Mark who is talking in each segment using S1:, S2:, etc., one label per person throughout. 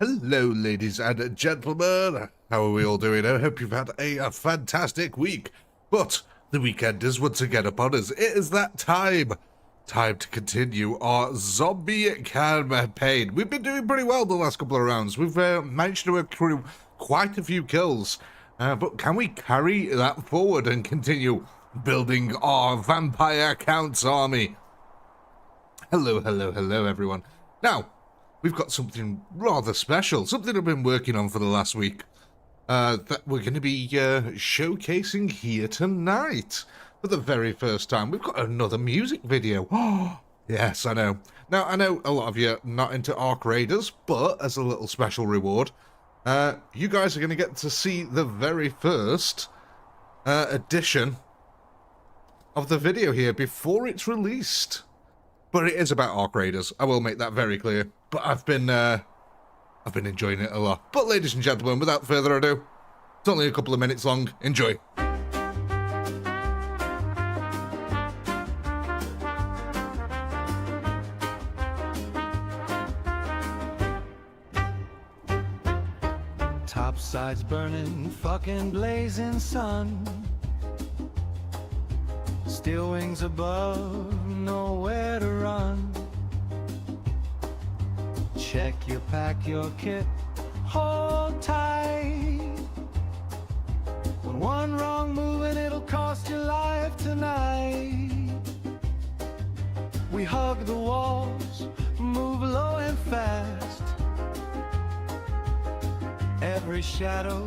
S1: Hello, ladies and gentlemen. How are we all doing? I hope you've had a fantastic week. But the weekend is once again upon us. It is that time. Time to continue our zombie campaign. We've been doing pretty well the last couple of rounds. We've managed to accrue quite a few kills. But can we carry that forward and continue building our Vampire Counts army? Hello, everyone. Now, we've got something rather special, something I've been working on for the last week, that we're going to be showcasing here tonight for the very first time. We've got another music video. Oh, yes, I know. Now, I know a lot of you are not into Arc Raiders, but as a little special reward, you guys are going to get to see the very first edition of the video here before it's released. But it is about Arc Raiders. I will make that very clear. But I've been enjoying it a lot. But ladies and gentlemen, without further ado, it's only a couple of minutes long. Enjoy.
S2: Topsides burning, fucking blazing sun. Steel wings above, nowhere to run. Check your pack, your kit, hold tight. When one wrong move and it'll cost your life tonight. We hug the walls, move low and fast. Every shadow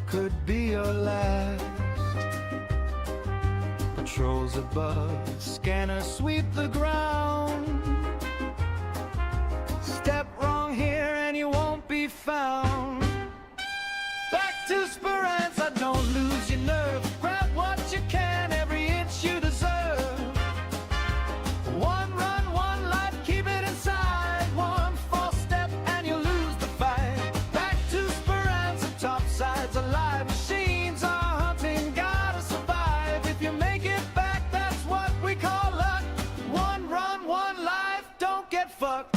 S2: could be your last. Patrols above, scanners sweep the ground. Step wrong here and you won't be found. Back to Speranza, don't lose your nerve. Grab what you can, every inch you deserve. One run, one life, keep it inside. One false step and you lose the fight. Back to Speranza, topsides alive. Machines are hunting, gotta survive. If you make it back, that's what we call luck. One run, one life, don't get fucked.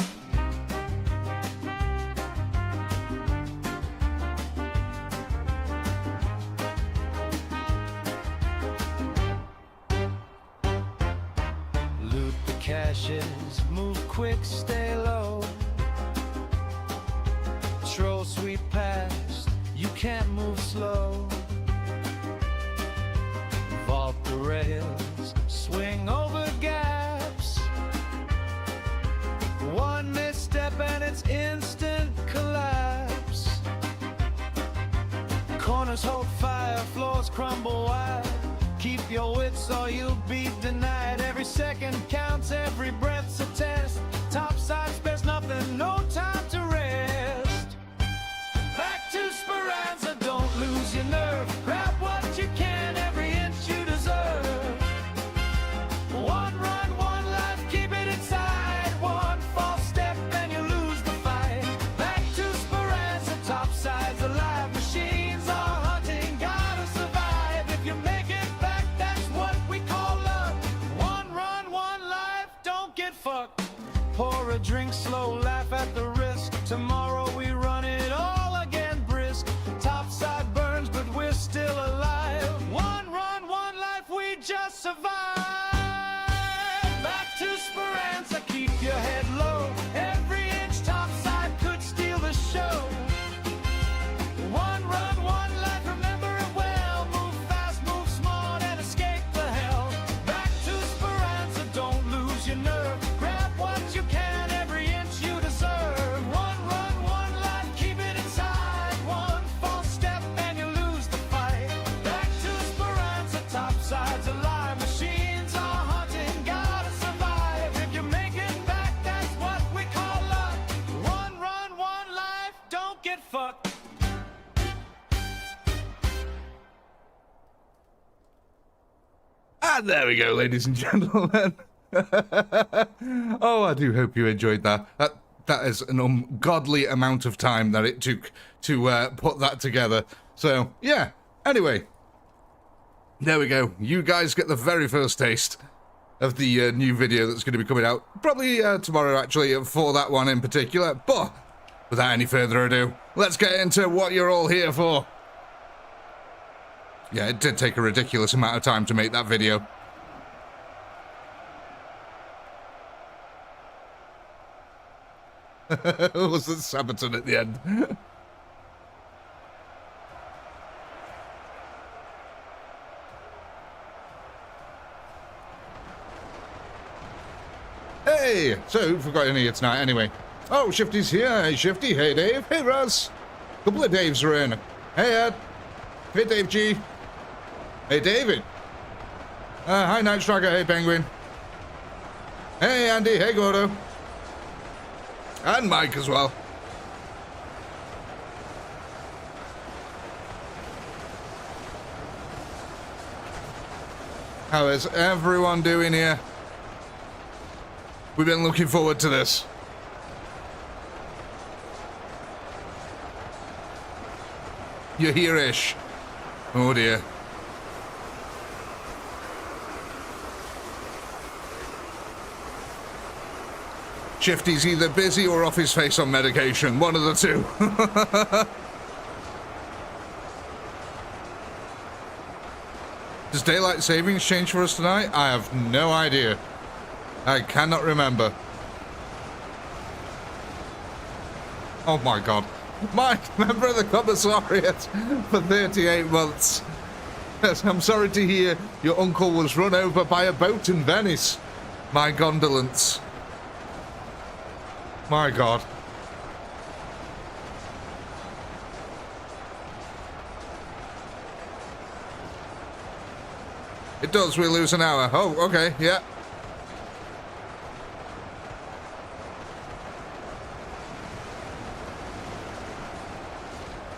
S2: Loot the caches, move quick, stay low. Patrol sweep past, you can't move slow. Vault the rails, swing over gaps. One misstep and it's instant collapse. Corners hold fire, floors crumble wide. Keep your wits or you'll be denied. Every second counts, every breath's a test. Topside spares nothing, no time to rest. Back to Speranza, don't lose your nerve. Grab what you can, every inch you deserve. One run, one life, keep it inside. One false step and you lose the fight. Back to Speranza, topsides alive. Machines are hunting, gotta survive. If you make it back, that's what we call luck. One run, one life, don't get fucked. Pour a drink, slow, laugh at the risk. Tomorrow we run it all again brisk. Topside burns, but we're still alive. One run, one life, we just survive. Back to Speranza, keep your head low. Every inch topside could steal the show. One run, one life, remember it well. Move fast, move smart, and escape the hell. Back to Speranza, don't lose your nerve. Grab what you can, every inch you deserve. One run, one life, keep it inside. One false step and you lose the fight. Back to Speranza, topsides alive. Machines are hunting, gotta survive. If you make it back, that's what we call luck. One run, one life, don't get fucked.
S1: And there we go, ladies and gentlemen. Oh, I do hope you enjoyed that. That is an ungodly amount of time that it took to put that together. So, yeah. Anyway, there we go. You guys get the very first taste of the new video that's going to be coming out. Probably tomorrow, actually, for that one in particular. But without any further ado, let's get into what you're all here for. Yeah, it did take a ridiculous amount of time to make that video. Was it Sabaton at the end? Hey! So, who forgot any here tonight anyway? Oh, Shifty's here. Hey, Shifty. Hey, Dave. Hey, Russ. Couple of Daves are in. Hey, Ed. Hey, Dave G. Hey, David. Hi, Night Striker. Hey, Penguin. Hey, Andy. Hey, Gordo. And Mike as well. How is everyone doing here? We've been looking forward to this. You're here-ish. Oh dear. Shifty's either busy or off his face on medication. One of the two. Does daylight savings change for us tonight? I have no idea. I cannot remember. Oh my god. Mike, member of the commissariat for 38 months. Yes, I'm sorry to hear your uncle was run over by a boat in Venice. My condolence. My god. It does, we lose an hour. Oh, okay, yeah.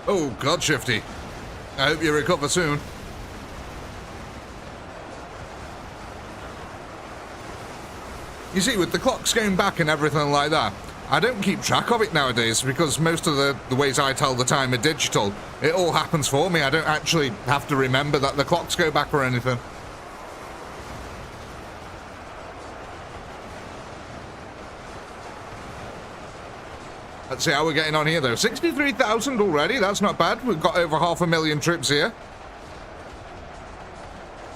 S1: Oh, God, Shifty. I hope you recover soon. You see, with the clocks going back and everything like that, I don't keep track of it nowadays because most of the ways I tell the time are digital. It all happens for me. I don't actually have to remember that the clocks go back or anything. Let's see how we're getting on here, though. 63,000 already. That's not bad. We've got over 500,000 troops here.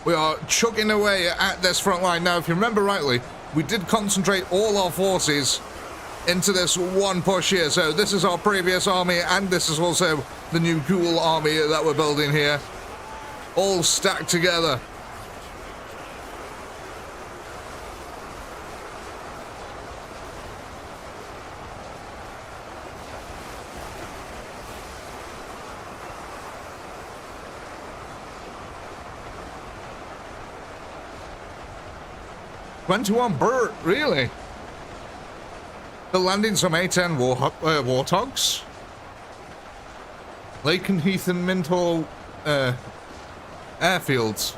S1: We are chugging away at this front line. Now, if you remember rightly, we did concentrate all our forces into this one push here. So this is our previous army, and this is also the new cool army that we're building here. All stacked together. Went to on Burt, really? They're landing some A-10 Warthogs. Lakenheath and Minthorpe airfields.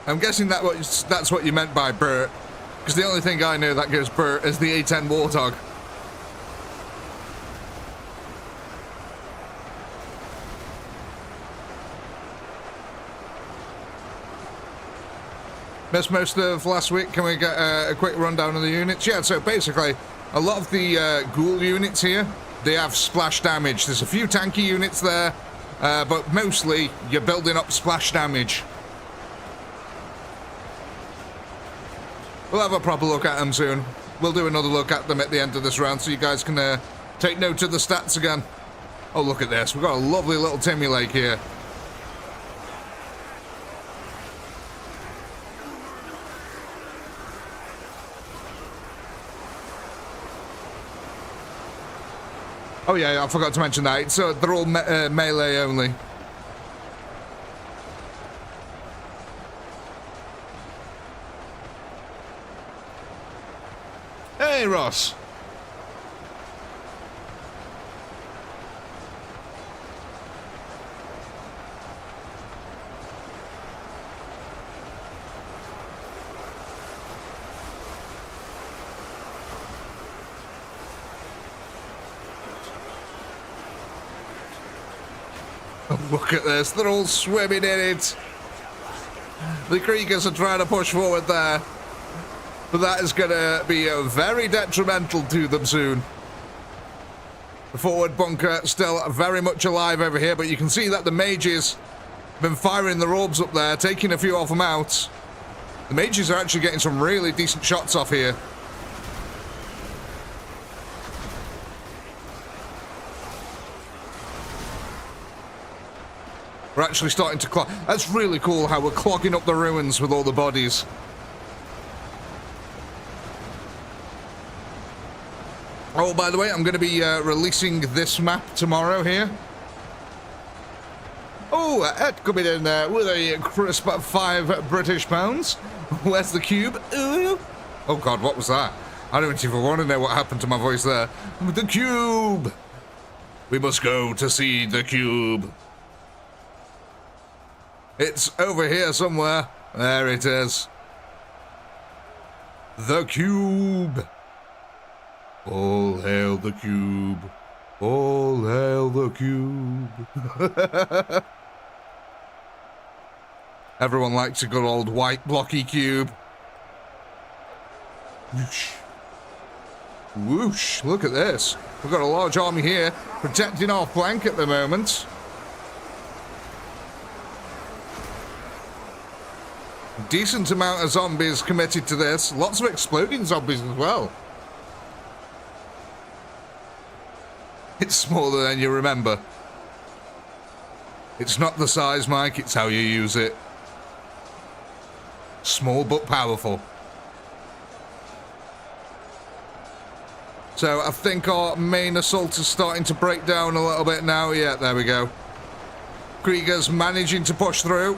S1: I'm guessing that's what you meant by Burt, because the only thing I know that goes Burt is the A-10 Warthog. Missed most of last week. Can we get a quick rundown of the units? Yeah, so basically, a lot of the ghoul units here, they have splash damage. There's a few tanky units there, but mostly you're building up splash damage. We'll have a proper look at them soon. We'll do another look at them at the end of this round so you guys can take note of the stats again. Oh, look at this. We've got a lovely little Timmy Lake here. Oh yeah, I forgot to mention that. So they're all melee only. Hey, Ross. Look at this, they're all swimming in it. The Kriegers are trying to push forward there. But that is going to be very detrimental to them soon. The forward bunker still very much alive over here, but you can see that the mages have been firing the orbs up there, taking a few of them out. The mages are actually getting some really decent shots off here. We're actually starting to clog. That's really cool how we're clogging up the ruins with all the bodies. Oh, by the way, I'm going to be releasing this map tomorrow here. Oh, Ed coming in there with a crisp £5 British pounds. Where's the cube? Ooh. Oh, God, what was that? I don't even want to know what happened to my voice there. The cube! We must go to see the cube. It's over here somewhere. There it is. The cube. All hail the cube. All hail the cube. Everyone likes a good old white blocky cube. Whoosh. Whoosh. Look at this. We've got a large army here protecting our flank at the moment. Decent amount of zombies committed to this. Lots of exploding zombies as well. It's smaller than you remember. It's not the size, Mike, it's how you use it. Small but powerful. So I think our main assault is starting to break down a little bit now. Yeah, there we go. Kriegers managing to push through.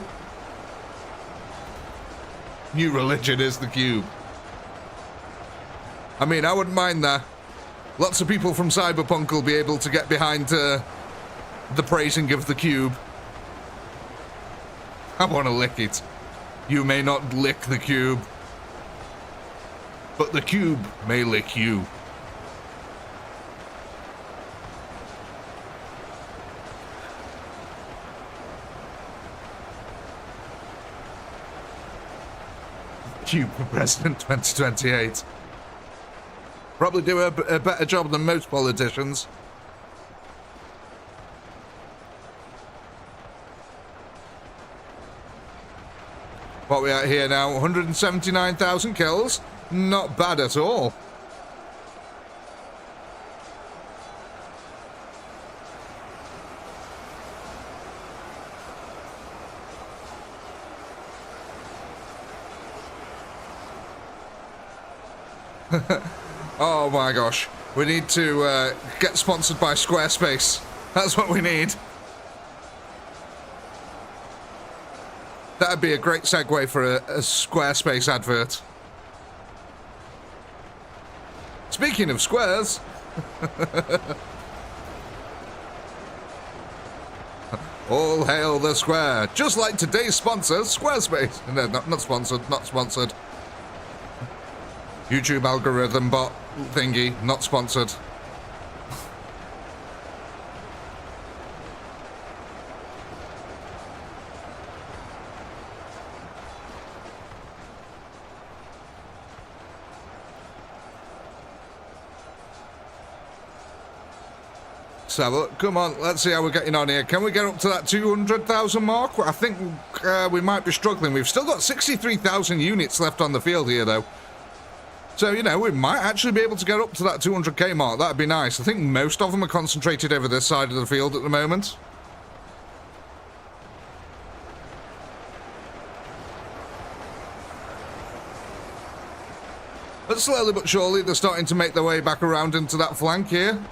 S1: New religion is the cube. I mean, I wouldn't mind that. Lots of people from Cyberpunk will be able to get behind the praising of the cube. I want to lick it. You may not lick the cube, but the cube may lick you. Cube for President 2028. Probably do a better job than most politicians. What we at here now? 179,000 kills. Not bad at all. Oh my gosh. We need to get sponsored by Squarespace. That's what we need. That'd be a great segue for a Squarespace advert. Speaking of squares... All hail the square. Just like today's sponsor, Squarespace. No, not sponsored, not sponsored. YouTube algorithm bot thingy, not sponsored. So, come on, let's see how we're getting on here. Can we get up to that 200,000 mark? I think we might be struggling. We've still got 63,000 units left on the field here, though. So, you know, we might actually be able to get up to that 200k mark. That'd be nice. I think most of them are concentrated over this side of the field at the moment. But slowly but surely, they're starting to make their way back around into that flank here.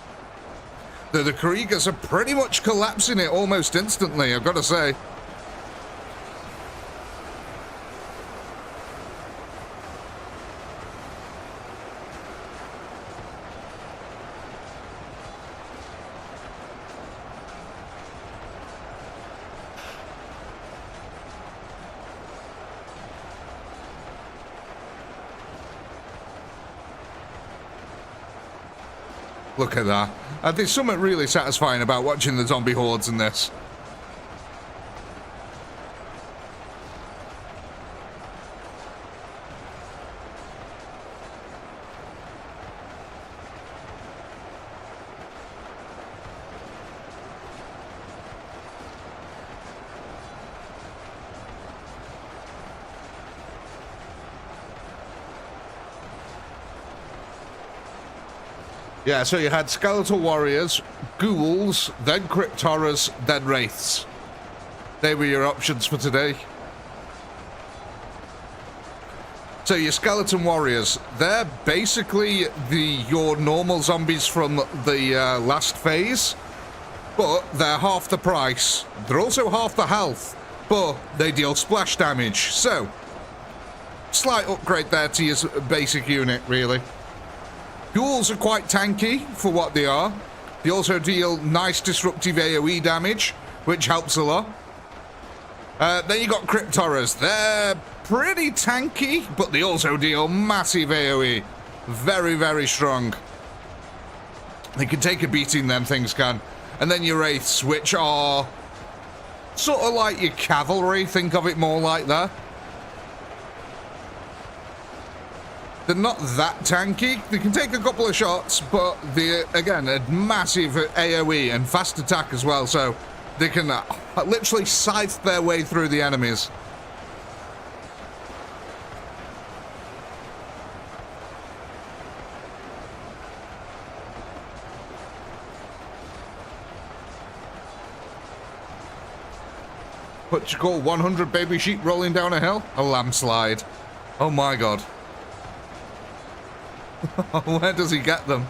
S1: The Kriegers are pretty much collapsing it almost instantly, I've got to say. Look at that. There's something really satisfying about watching the zombie hordes in this. Yeah, so you had skeletal warriors, ghouls, then crypt horrors, then wraiths. They were your options for today. So your skeleton warriors, they're basically your normal zombies from the last phase, but they're half the price. They're also half the health, but they deal splash damage. So, slight upgrade there to your basic unit, really. Ghouls are quite tanky for what they are. They also deal nice disruptive AoE damage, which helps a lot. Then you got crypt horrors. They're pretty tanky, but they also deal massive AoE. Very, very strong. They can take a beating, them things can. And then your wraiths, which are sort of like your cavalry. Think of it more like that. They're not that tanky. They can take a couple of shots, but they're, again, a massive AoE and fast attack as well, so they can literally scythe their way through the enemies. What you call 100 baby sheep rolling down a hill? A landslide. Oh my god. Where does he get them?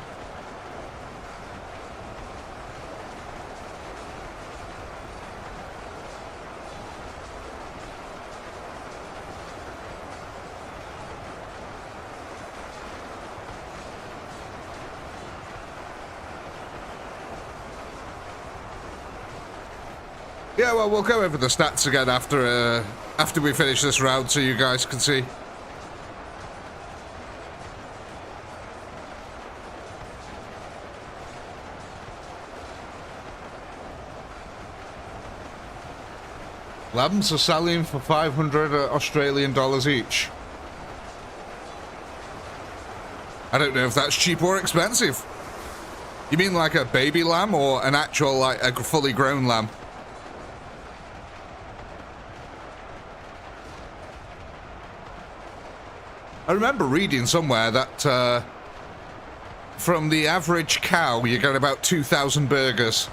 S1: Yeah, well, we'll go over the stats again after we finish this round so you guys can see. Lambs are selling for 500 Australian dollars each. I don't know if that's cheap or expensive. You mean like a baby lamb or an actual, like, a fully grown lamb? I remember reading somewhere that from the average cow, you get about 2,000 burgers.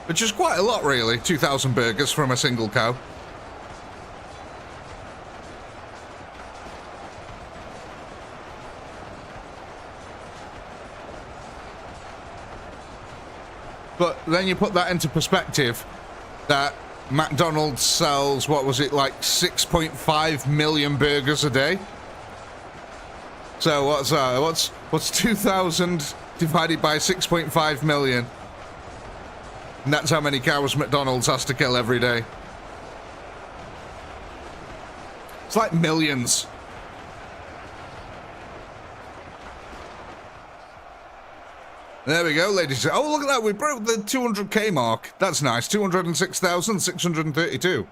S1: Which is quite a lot, really. 2,000 burgers from a single cow. But then you put that into perspective, that McDonald's sells, what was it, like 6.5 million burgers a day? So what's that? What's 2,000 divided by 6.5 million? And that's how many cows McDonald's has to kill every day. It's like millions. There we go, ladies. Oh, look at that. We broke the 200k mark. That's nice. 206,632.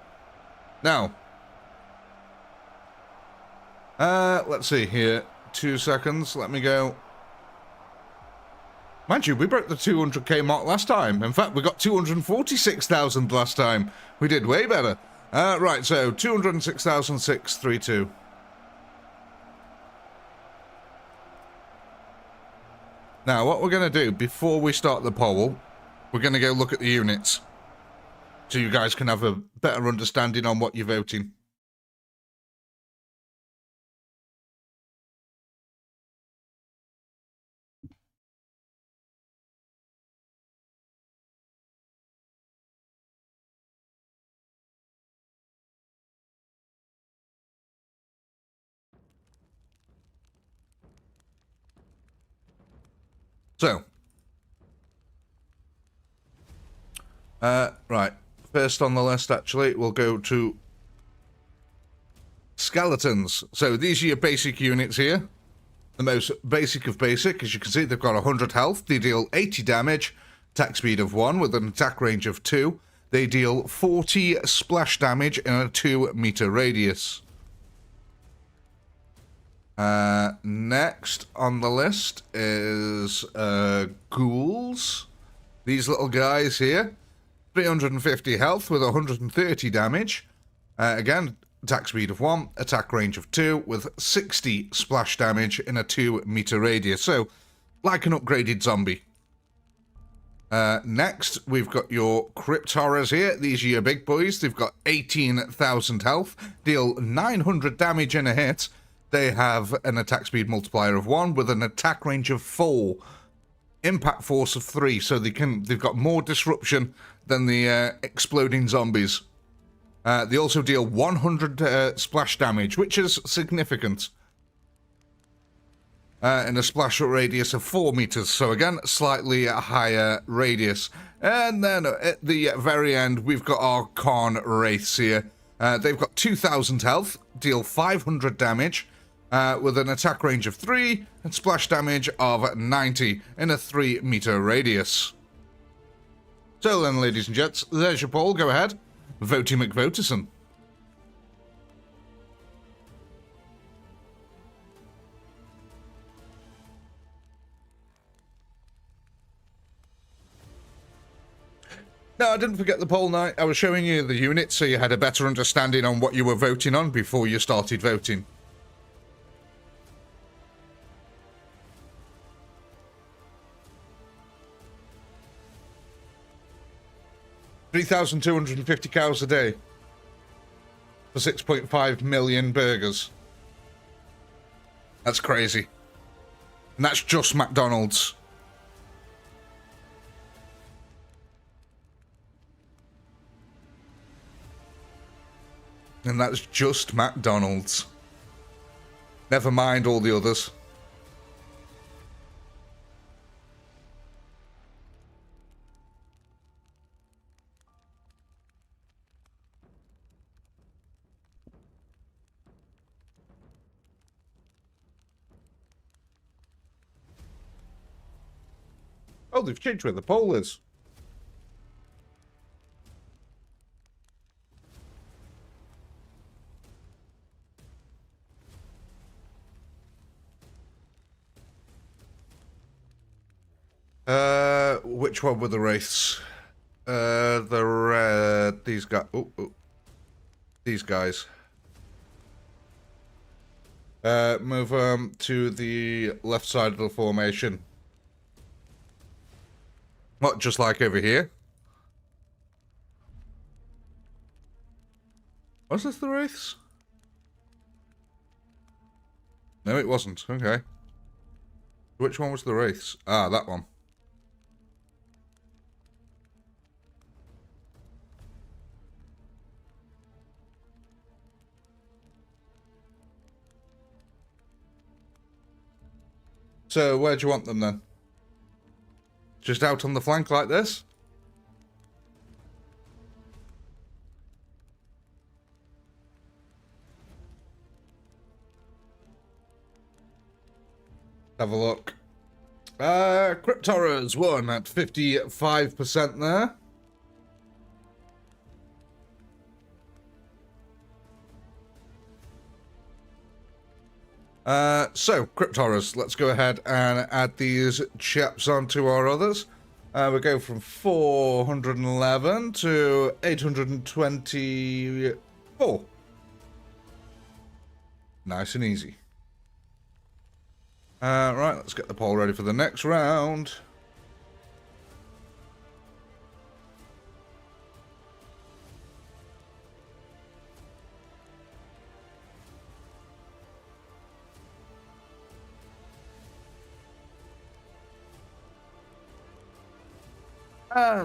S1: Now. Let's see here. 2 seconds. Let me go. Mind you, we broke the 200k mark last time. In fact, we got 246,000 last time. We did way better. Right, so 206,632. Now, what we're going to do before we start the poll, we're going to go look at the units. So you guys can have a better understanding on what you're voting. So, right, first on the list, actually, we'll go to skeletons. So these are your basic units here. The most basic of basic, as you can see, they've got 100 health. They deal 80 damage, attack speed of 1 with an attack range of 2. They deal 40 splash damage in a 2-meter radius. Next on the list is ghouls. These little guys here. 350 health with 130 damage. Again, attack speed of 1, attack range of 2, with 60 splash damage in a 2-meter radius. So, like an upgraded zombie. Next, we've got your Crypt Horrors here. These are your big boys. They've got 18,000 health, deal 900 damage in a hit. They have an attack speed multiplier of 1 with an attack range of 4, impact force of 3. So they've got more disruption than the exploding zombies. They also deal 100 splash damage, which is significant. In a splash radius of 4 meters, so again, slightly higher radius. And then at the very end, we've got our Khan Wraiths here. They've got 2,000 health, deal 500 damage, with an attack range of 3, and splash damage of 90 in a 3-meter radius. So then, ladies and gents, there's your poll. Go ahead. Votey McVoterson. No, I didn't forget the poll night. I was showing you the units so you had a better understanding on what you were voting on before you started voting. $3,250 cows a day for 6.5 million burgers. That's crazy. And that's just McDonald's. And that's just McDonald's. Never mind all the others. Oh, they've changed where the poll is. Which one were the wraiths? These guys. These guys. Move to the left side of the formation. What, just like over here? Was this the wraiths? No, it wasn't. Okay. Which one was the wraiths? Ah, that one. So, where do you want them then? Just out on the flank like this? Have a look. Crypt Horrors won at 55% there. So, Crypt Horrors, let's go ahead and add these chaps onto our others. We go from 411 to 824. Nice and easy. Right, let's get the poll ready for the next round.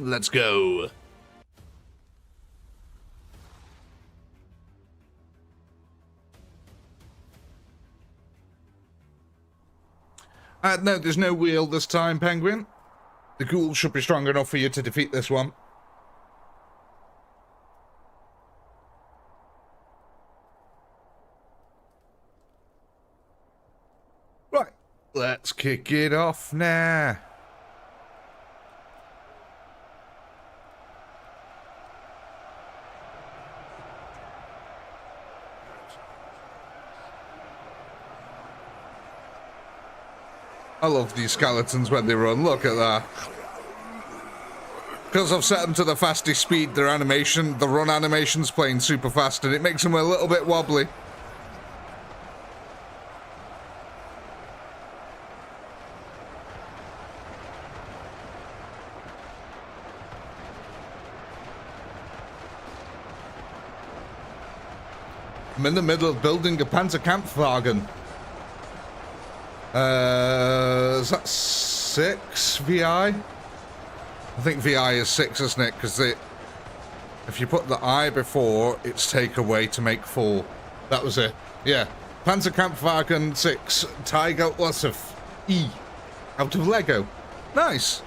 S1: Let's go. No, there's no wheel this time, Penguin. The ghouls should be strong enough for you to defeat this one. Right, let's kick it off now. I love these skeletons when they run. Look at that. Because I've set them to the fastest speed, their animation, the run animation's playing super fast, and it makes them a little bit wobbly. I'm in the middle of building a Panzerkampfwagen. Is that 6 VI? I think VI is 6, isn't it? Because if you put the I before, it's take away to make 4. That was it. Yeah. Panzerkampfwagen 6. Tiger Wasserf. E. Out of Lego. Nice.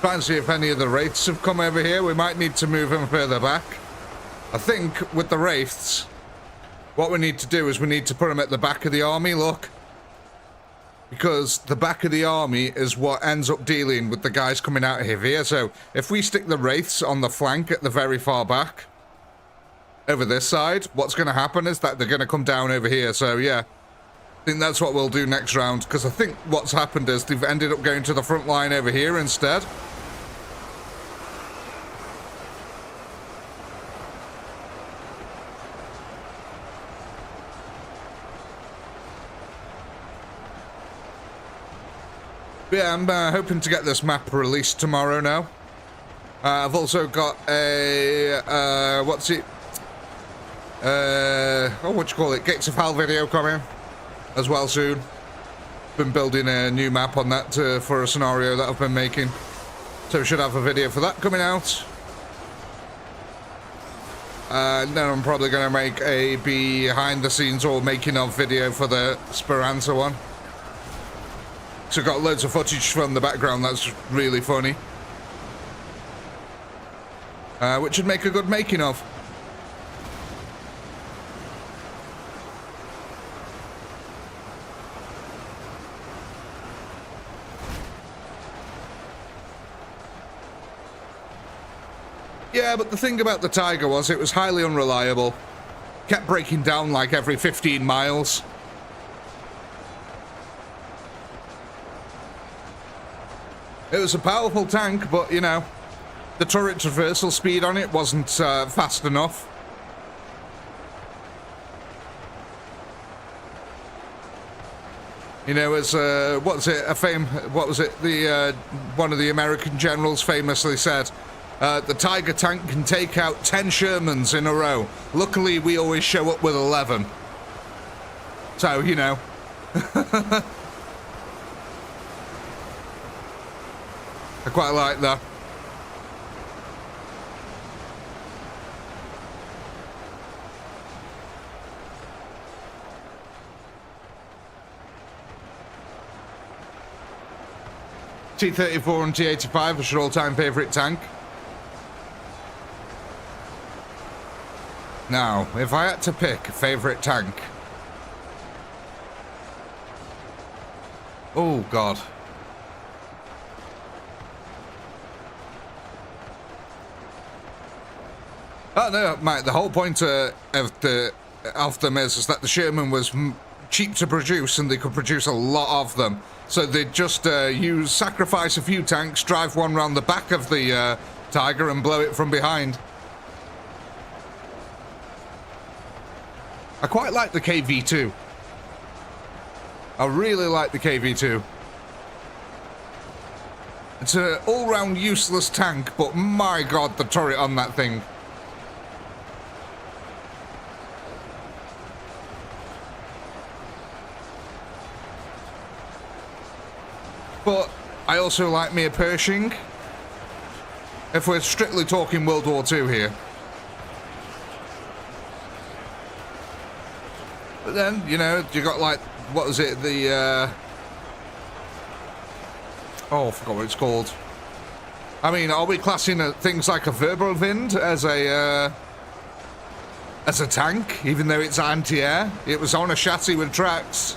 S1: Try and see if any of the wraiths have come over here. We might need to move them further back. I think with the wraiths, what we need to do is we need to put them at the back of the army, look. Because the back of the army is what ends up dealing with the guys coming out of here. So if we stick the wraiths on the flank at the very far back, over this side, what's going to happen is that they're going to come down over here. So yeah, I think that's what we'll do next round. Because I think what's happened is they've ended up going to the front line over here instead. Yeah, I'm hoping to get this map released tomorrow now. I've also got a, what's it? What you call it? Gates of Hell video coming as well soon. Been building a new map on that for a scenario that I've been making. So should have a video for that coming out. And then I'm probably going to make a behind the scenes or making of video for the Speranza one. So got loads of footage from the background that's really funny. Which would make a good making of. Yeah, but the thing about the Tiger was it was highly unreliable. Kept breaking down like every 15 miles. It was a powerful tank, but, you know, the turret traversal speed on it wasn't fast enough. You know, as what was it? What was it? The one of the American generals famously said, "The Tiger tank can take out 10 Shermans in a row. Luckily, we always show up with 11." So, you know. I quite like that. T-34 and T-85 is your all-time favourite tank. Now, if I had to pick a favourite tank... Oh, God. Oh, no, mate, the whole point of them is that the Sherman was cheap to produce and they could produce a lot of them. So they'd just sacrifice a few tanks, drive one round the back of the Tiger and blow it from behind. I quite like the KV-2. I really like the KV-2. It's an all-round useless tank, but my God, the turret on that thing. But I also like me a Pershing. If we're strictly talking World War II here. But then, you know, you got like, what was it, the, oh, I forgot what it's called. I mean, are we classing things like a Verbelwind as as a tank, even though it's anti-air. It was on a chassis with tracks.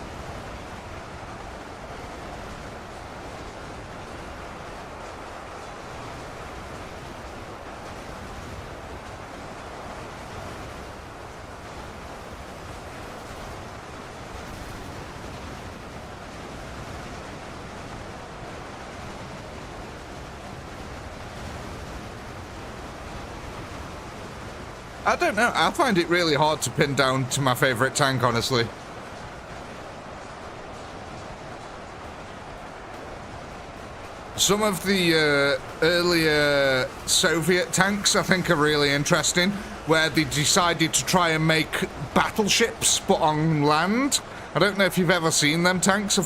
S1: I don't know. I find it really hard to pin down to my favourite tank, honestly. Some of the earlier Soviet tanks, I think, are really interesting, where they decided to try and make battleships, but on land. I don't know if you've ever seen them tanks.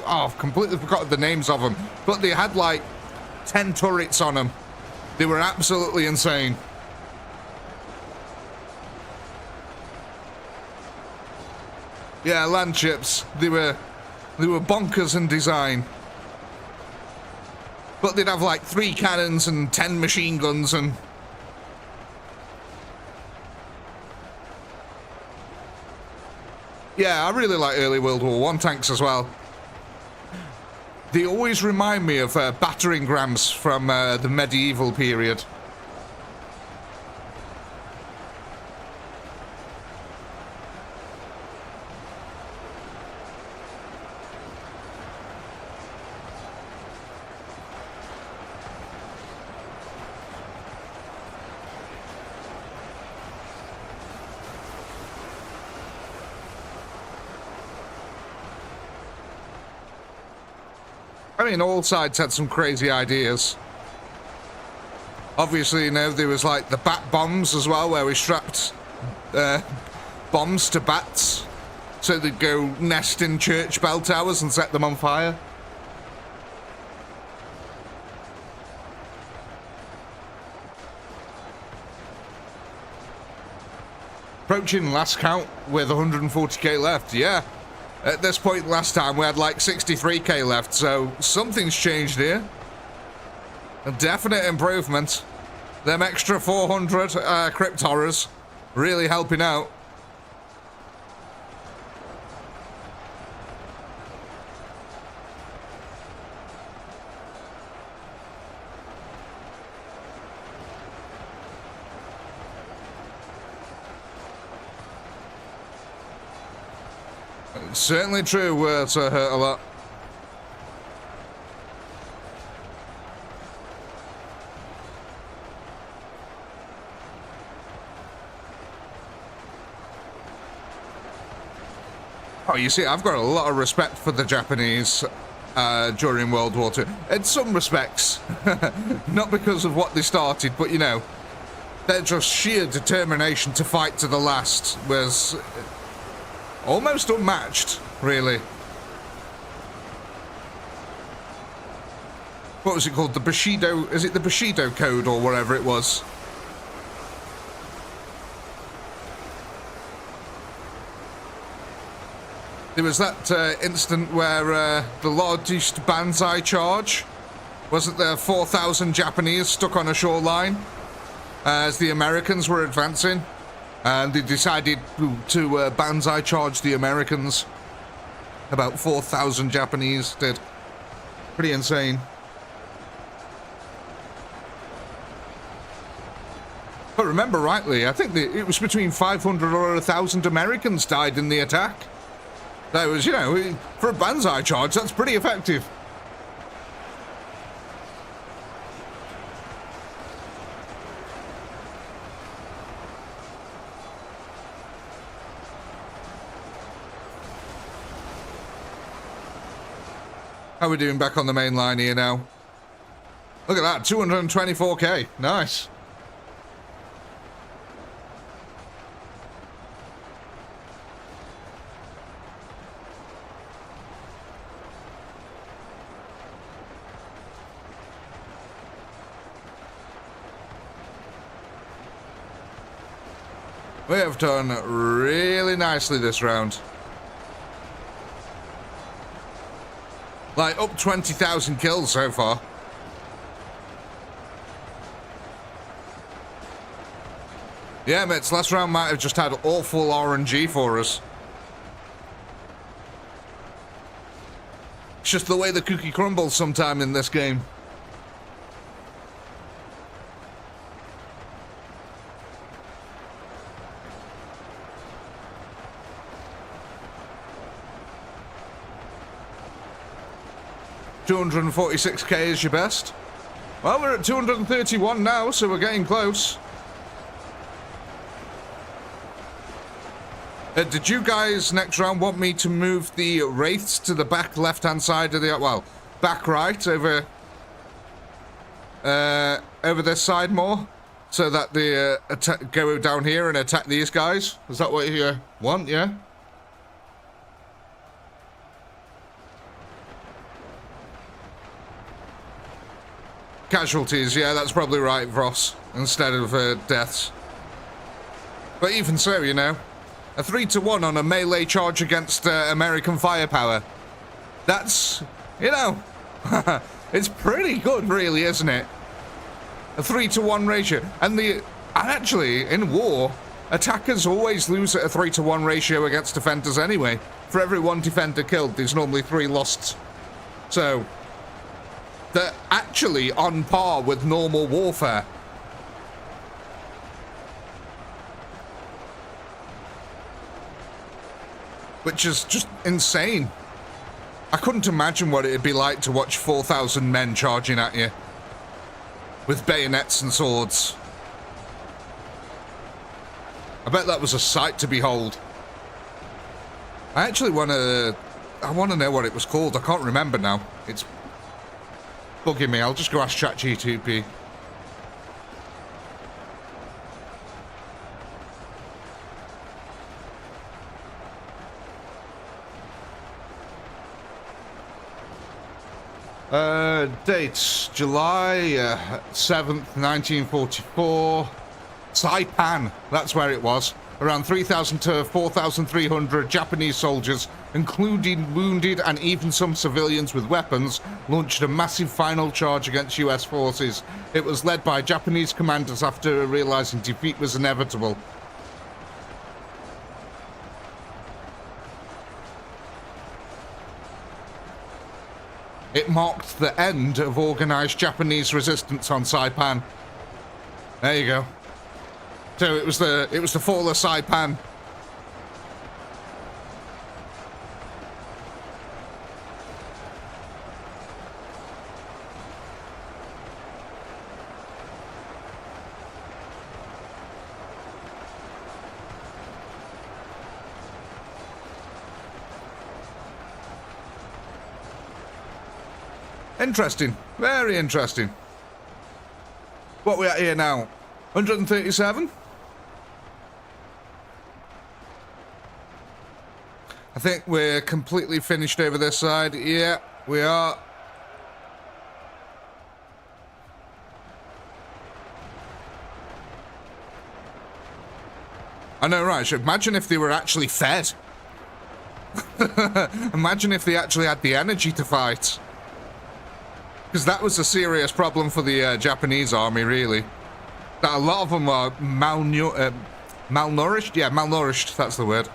S1: I've completely forgot the names of them. But they had, like, 10 turrets on them. They were absolutely insane. Yeah, land ships. They were bonkers in design. But they'd have like 3 cannons and 10 machine guns and... Yeah, I really like early World War I tanks as well. They always remind me of battering rams from the medieval period. I mean, all sides had some crazy ideas. Obviously, you know, there was like the bat bombs as well, where we strapped bombs to bats so they'd go nest in church bell towers and set them on fire. Approaching last count with 140k left, yeah. At this point last time we had like 63k left, so something's changed here. A definite improvement. Them extra 400 crypt horrors really helping out. It's certainly true, words hurt a lot. Oh, you see, I've got a lot of respect for the Japanese during World War II. In some respects. Not because of what they started, but, you know, their just sheer determination to fight to the last was almost unmatched, really. What was it called? The Bushido... Is it the Bushido Code or whatever it was? There was that incident where the largest Banzai charge, wasn't there 4,000 Japanese stuck on a shoreline as the Americans were advancing, and they decided to Banzai charge the Americans. About 4,000 Japanese did. Pretty insane. But remember rightly, I think it was between 500 or 1,000 Americans died in the attack. That was, you know, for a Banzai charge, that's pretty effective. How are we doing back on the main line here now? Look at that, 224k. Nice. We have done really nicely this round. Like, up 20,000 kills so far. Yeah, mates, last round might have just had awful RNG for us. It's just the way the cookie crumbles sometime in this game. $246k is your best. Well, we're at 231 now, so we're getting close. Did you guys next round want me to move the wraiths to the back left-hand side of the, well, back right over this side more, so that they go down here and attack these guys? Is that what you want? Yeah. Casualties, yeah, that's probably right, Voss, instead of deaths. But even so, you know. A 3-to-1 on a melee charge against American firepower. That's, you know, it's pretty good, really, isn't it? A 3-to-1 ratio. And actually, in war, attackers always lose at a 3-to-1 ratio against defenders anyway. For every one defender killed, there's normally 3 lost. So, they're actually on par with normal warfare. Which is just insane. I couldn't imagine what it'd be like to watch 4,000 men charging at you with bayonets and swords. I bet that was a sight to behold. I actually want to know what it was called. I can't remember now. It's bugging me. I'll just go ask ChatGPT. Dates, July 7th, 1944. Saipan, that's where it was. Around 3,000 to 4,300 Japanese soldiers, including wounded and even some civilians with weapons, launched a massive final charge against US forces. It was led by Japanese commanders after realizing defeat was inevitable. It marked the end of organized Japanese resistance on Saipan. There you go. So it was the fall of Saipan. Interesting. Very interesting. What we at here now? 137? I think we're completely finished over this side. Yeah, we are. I know, right? So imagine if they were actually fed. Imagine if they actually had the energy to fight. Because that was a serious problem for the Japanese army, really. That a lot of them are malnourished? Yeah, malnourished, that's the word.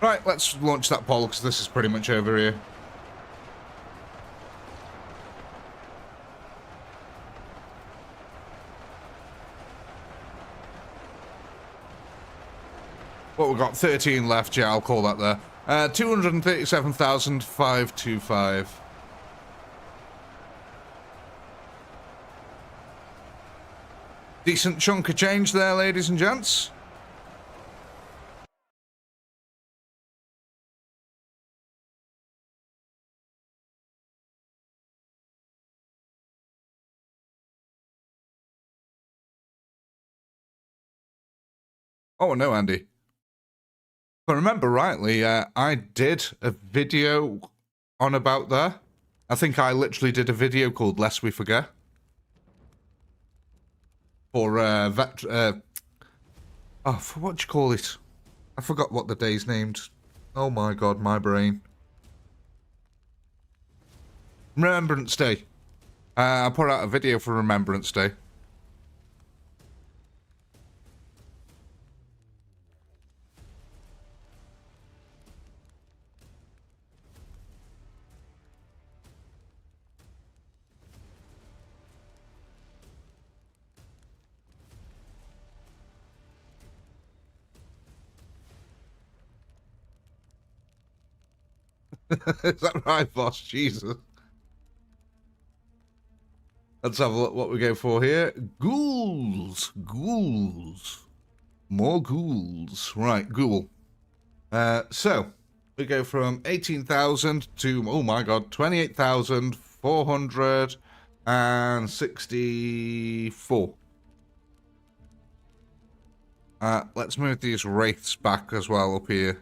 S1: Right, let's launch that poll, because this is pretty much over here. What, we've got 13 left, yeah, I'll call that there. 237,525. Decent chunk of change there, ladies and gents. Oh, no, Andy. If I remember rightly, I did a video on about there. I think I literally did a video called Lest We Forget. for for what do you call it? I forgot what the day's named. Oh my god, my brain. Remembrance Day. I put out a video for Remembrance Day. Is that right, boss? Jesus. Let's have a look what we go for here. Ghouls. Ghouls. More ghouls. Right, ghoul. So, we go from 18,000 to, oh my god, 28,464. Let's move these wraiths back as well up here.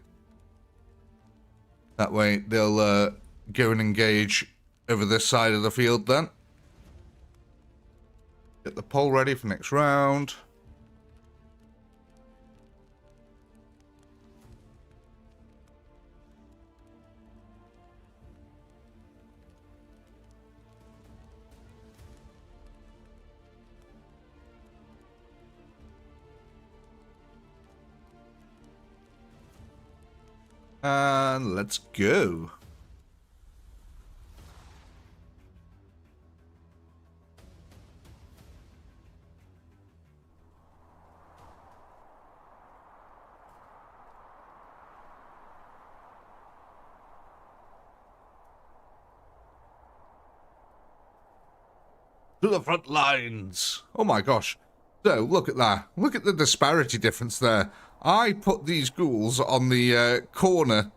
S1: That way they'll go and engage over this side of the field then. Get the pole ready for next round. And let's go. To the front lines. Oh my gosh. So, look at that. Look at the disparity difference there. I put these ghouls on the corner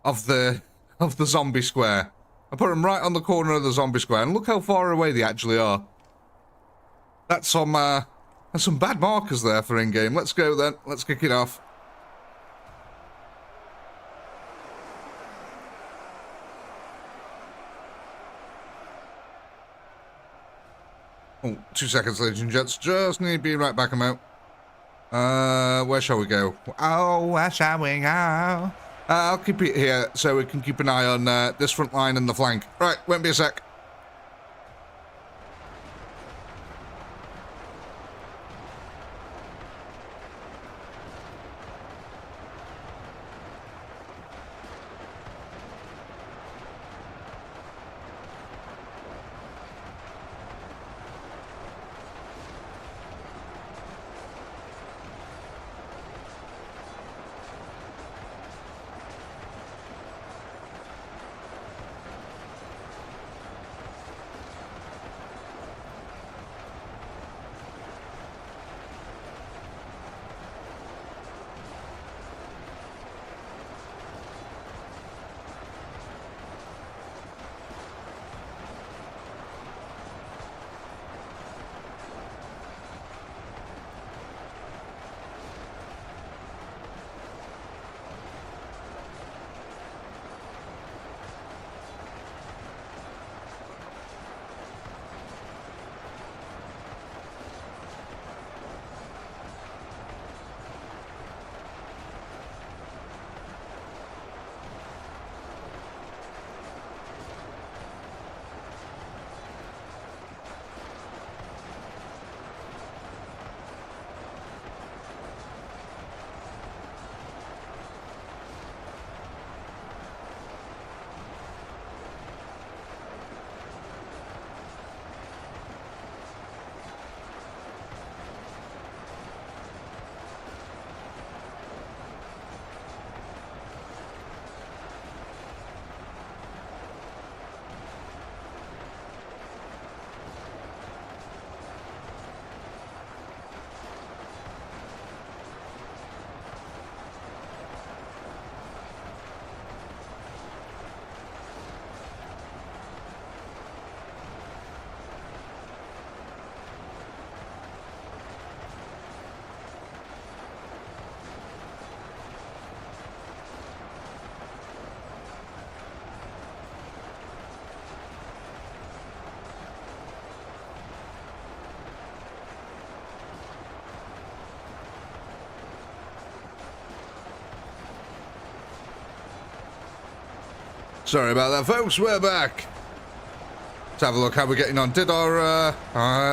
S1: of the zombie square. I put them right on the corner of the zombie square, and look how far away they actually are. That's some bad markers there for in-game. Let's go then. Let's kick it off. Oh, 2 seconds, ladies and gents. Just need to be right back. I'm out. Where shall we go? Oh, where shall we go? I'll keep it here so we can keep an eye on this front line and the flank. Right, won't be a sec. Sorry about that, folks. We're back. Let's have a look how we're getting on. Did our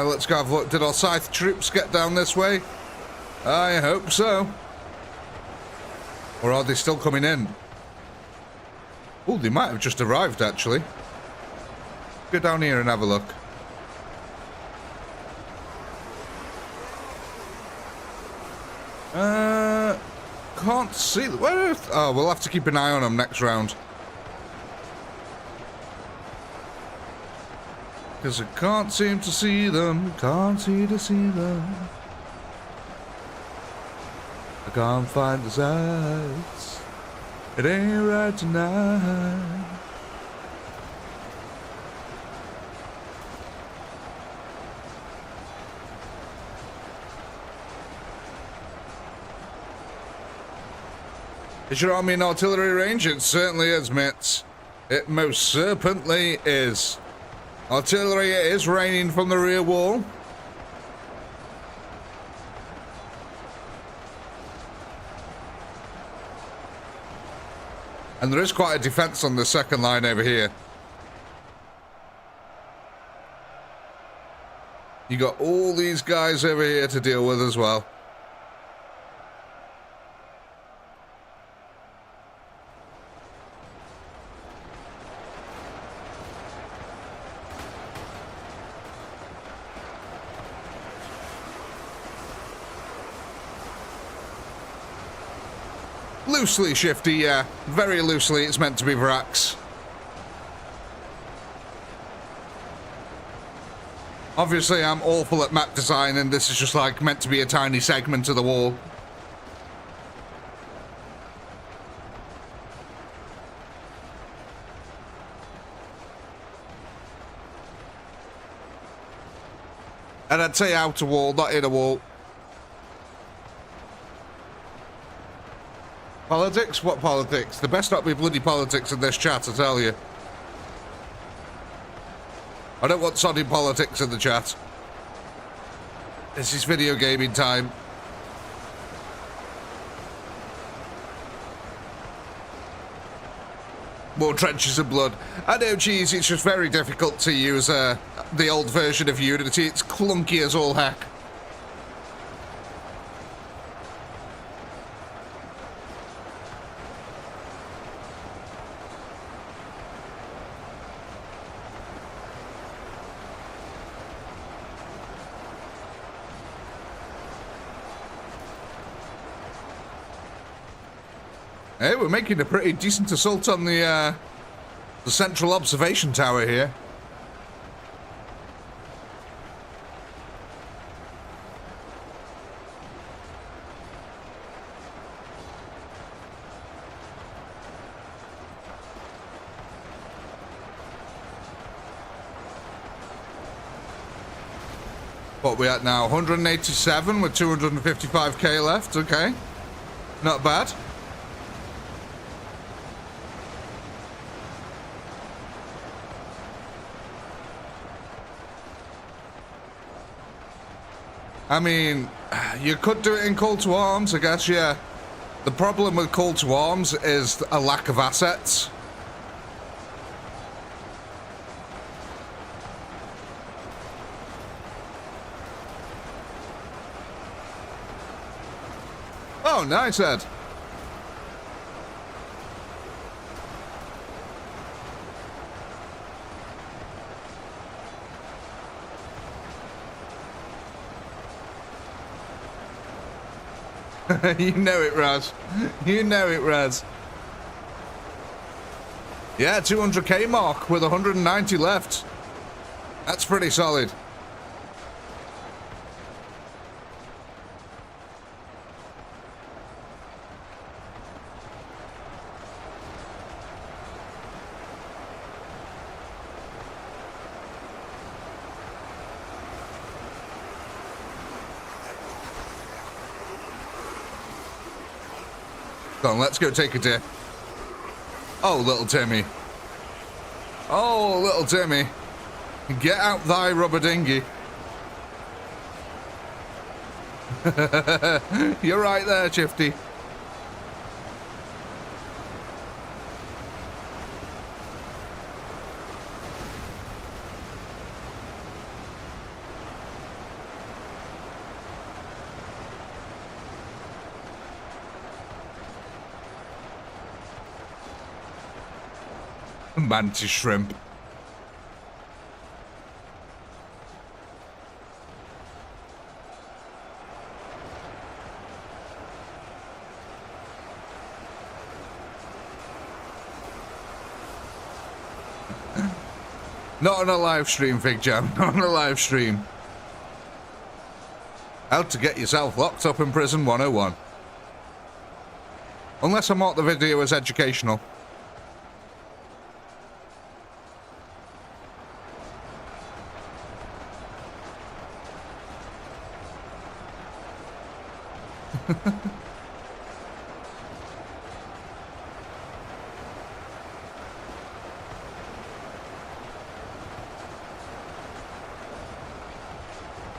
S1: let's go have a look. Did our scythe troops get down this way? I hope so. Or are they still coming in? Oh, they might have just arrived, actually. Go down here and have a look. Can't see them. Where? Oh, we'll have to keep an eye on them next round. Because I can't seem to see them. Can't seem to see them. I can't find the sights. It ain't right tonight. Is your army in artillery range? It certainly is, mates. It most certainly is. Artillery is raining from the rear wall. And there is quite a defense on the second line over here. You got all these guys over here to deal with as well. Loosely shifty, yeah. Very loosely, it's meant to be Vrax. Obviously, I'm awful at map design, and this is just like meant to be a tiny segment of the wall. And I'd say outer wall, not inner wall. Politics? What politics? There best not be bloody politics in this chat, I tell you. I don't want sodding politics in the chat. This is video gaming time. More trenches and blood. I know, geez, it's just very difficult to use the old version of Unity. It's clunky as all heck. Hey, we're making a pretty decent assault on the central observation tower here. What we at now? 187 with 255k left. Okay, not bad. I mean, you could do it in call to arms, I guess, yeah. The problem with call to arms is a lack of assets. Oh, nice, Ed. You know it, Raz. You know it, Raz. Yeah, 200k mark with 190 left. That's pretty solid. Come on, let's go take a dip. Oh, little Timmy. Oh, little Timmy. Get out thy rubber dinghy. You're right there, Chifty. Mantis shrimp. Not on a live stream, Fig Jam. Not on a live stream. How to get yourself locked up in prison 101. Unless I mark the video as educational.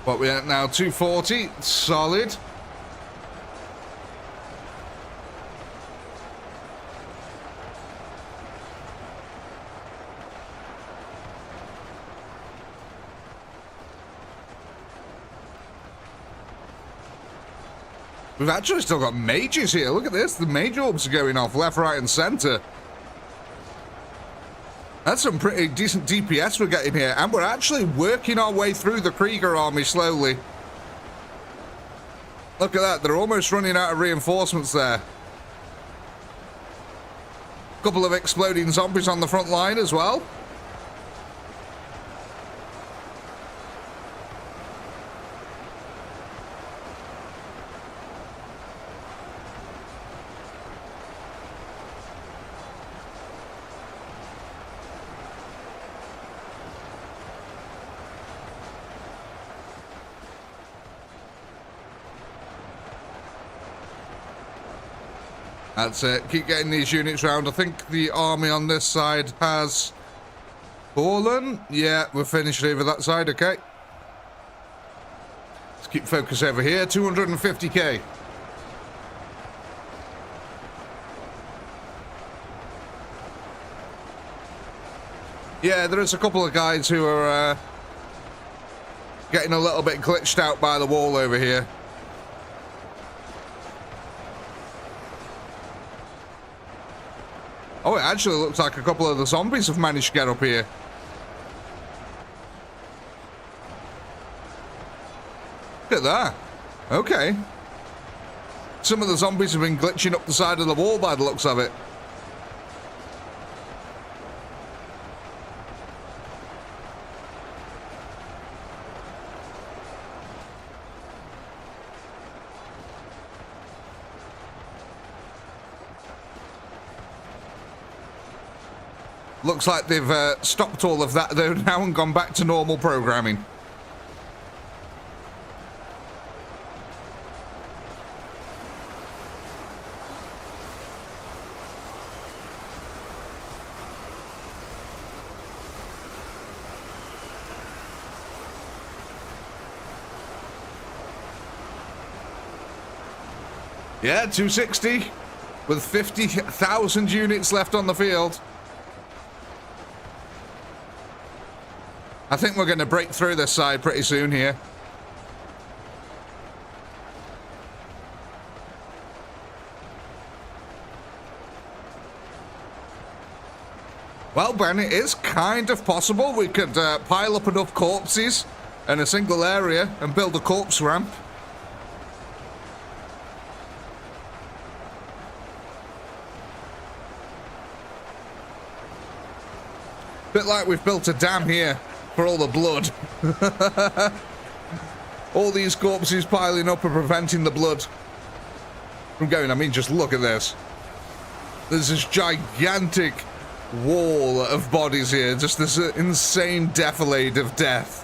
S1: What we at now? 240. Solid. We've actually still got mages here. Look at this. The mage orbs are going off left, right, and center. That's some pretty decent DPS we're getting here. And we're actually working our way through the Krieger army slowly. Look at that. They're almost running out of reinforcements there. Couple of exploding zombies on the front line as well. That's it. Keep getting these units round. I think the army on this side has fallen. Yeah, we're finished over that side. Okay. Let's keep focus over here. 250k. Yeah, there is a couple of guys who are getting a little bit glitched out by the wall over here. Oh, it actually looks like a couple of the zombies have managed to get up here. Look at that. Okay. Some of the zombies have been glitching up the side of the wall by the looks of it. Looks like they've stopped all of that though now and gone back to normal programming. Yeah, 260 with 50,000 units left on the field. I think we're going to break through this side pretty soon here. Well, Ben, it is kind of possible we could pile up enough corpses in a single area and build a corpse ramp. Bit like we've built a dam here. For all the blood. All these corpses piling up and preventing the blood from going. I mean, just look at this. There's this gigantic wall of bodies here. Just this insane defilade of death.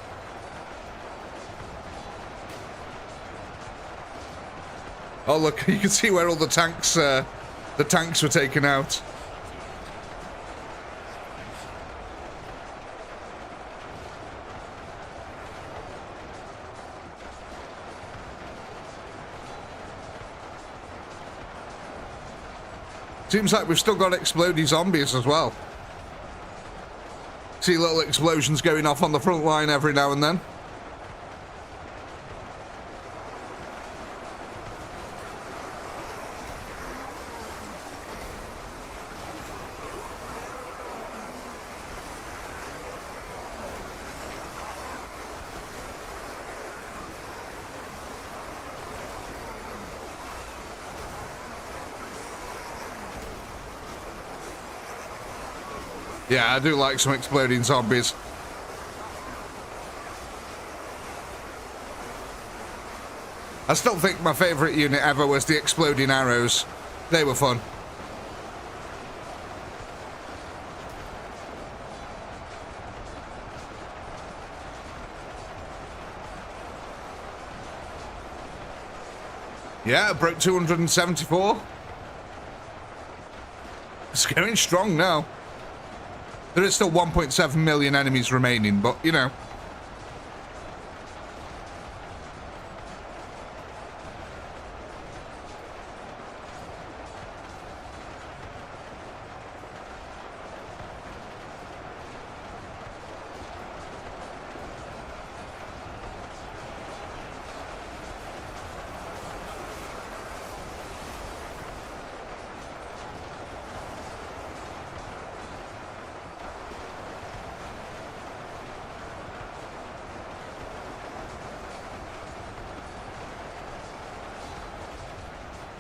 S1: Oh, look, you can see where all the tanks were taken out. Seems like we've still got exploding zombies as well. See little explosions going off on the front line every now and then. Yeah, I do like some exploding zombies. I still think my favourite unit ever was the exploding arrows. They were fun. Yeah, broke 274. It's going strong now. There is still 1.7 million enemies remaining, but, you know.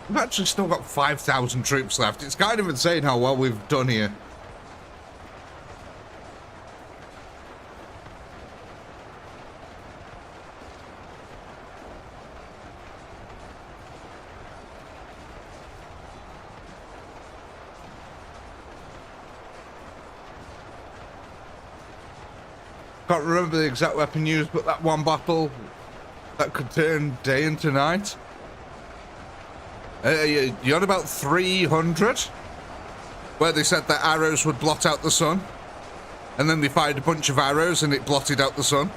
S1: We've actually still got 5,000 troops left. It's kind of insane how well we've done here. Can't remember the exact weapon used, but that one battle that could turn day into night. You're on about 300? Where they said that arrows would blot out the sun. And then they fired a bunch of arrows and it blotted out the sun.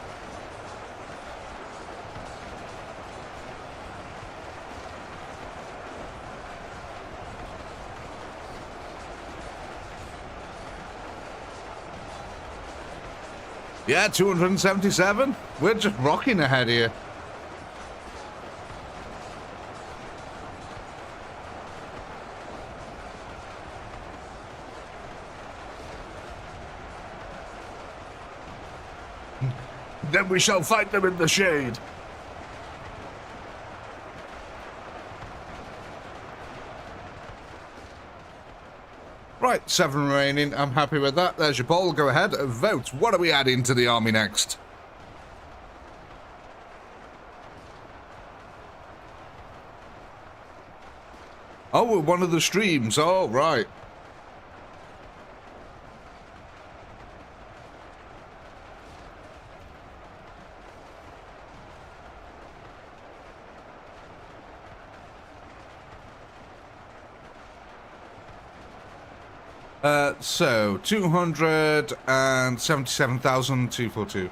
S1: Yeah, 277. We're just rocking ahead here. Then we shall fight them in the shade. Right, 7 remaining. I'm happy with that. There's your poll. Go ahead and vote. What are we adding to the army next? Oh, one of the streams. Oh, right. So 277,242.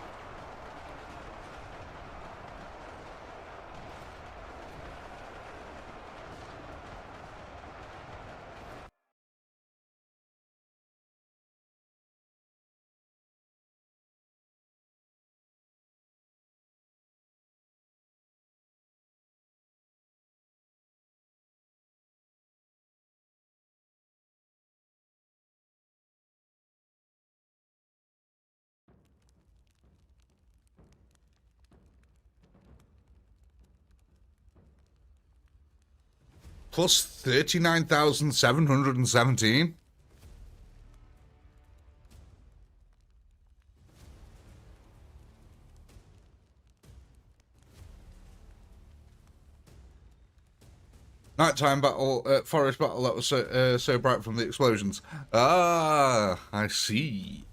S1: Plus 39,717. Nighttime battle, forest battle that was so bright from the explosions. Ah, I see.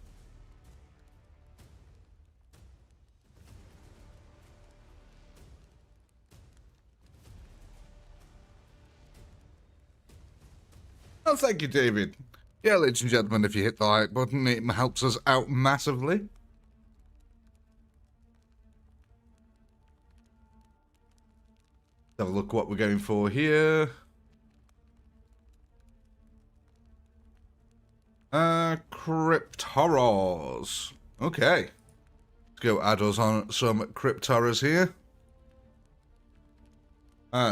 S1: Oh, thank you, David. Yeah, ladies and gentlemen, if you hit the like button, it helps us out massively. Have a look what we're going for here. Crypt horrors. Okay. Let's go add us on some crypt horrors here.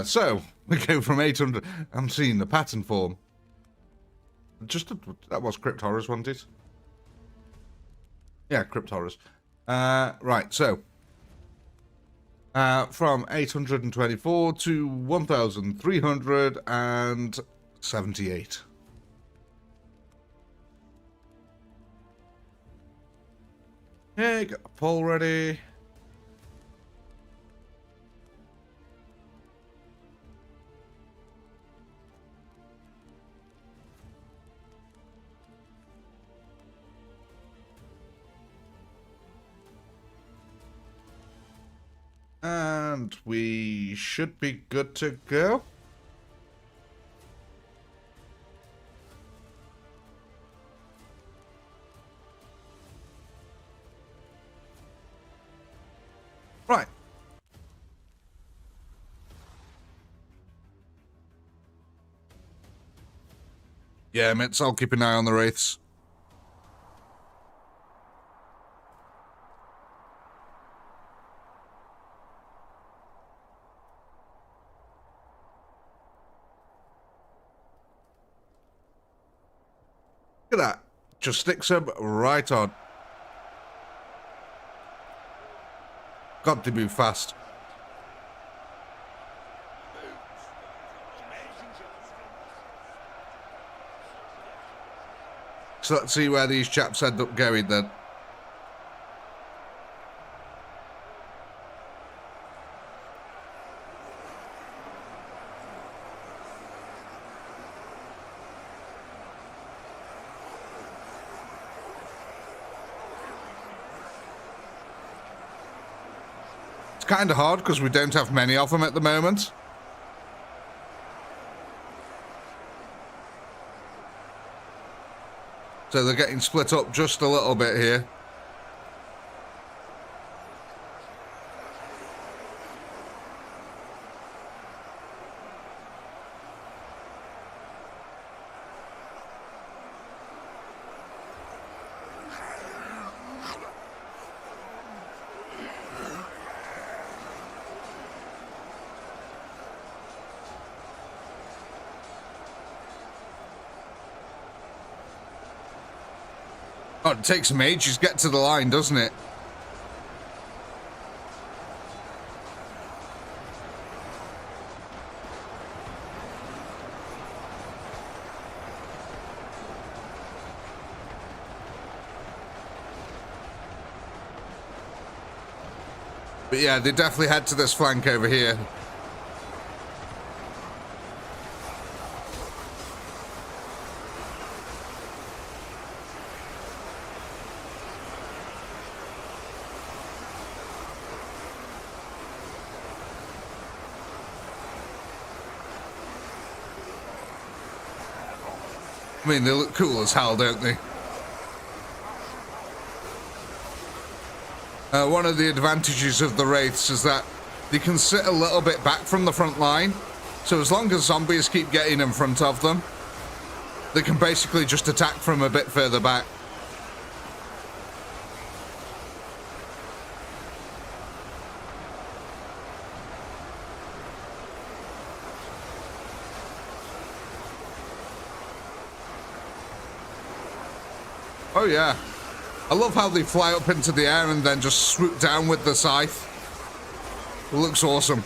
S1: So, we go from 800. I'm seeing the pattern form. That was crypt horrors, wasn't it? Yeah, crypt horrors. Right, so. From 824 to 1,378. Okay, got the pole ready. And we should be good to go. Right. Yeah, Mitz, I'll keep an eye on the wraiths. Look at that. Just sticks them right on. God, they move fast. So let's see where these chaps end up going then. It's kind of hard because we don't have many of them at the moment. So they're getting split up just a little bit here. Oh, it takes some ages to get to the line, doesn't it? But yeah, they definitely head to this flank over here. I mean, they look cool as hell, don't they? One of the advantages of the wraiths is that they can sit a little bit back from the front line. So as long as zombies keep getting in front of them, they can basically just attack from a bit further back. Oh yeah. I love how they fly up into the air and then just swoop down with the scythe. It looks awesome.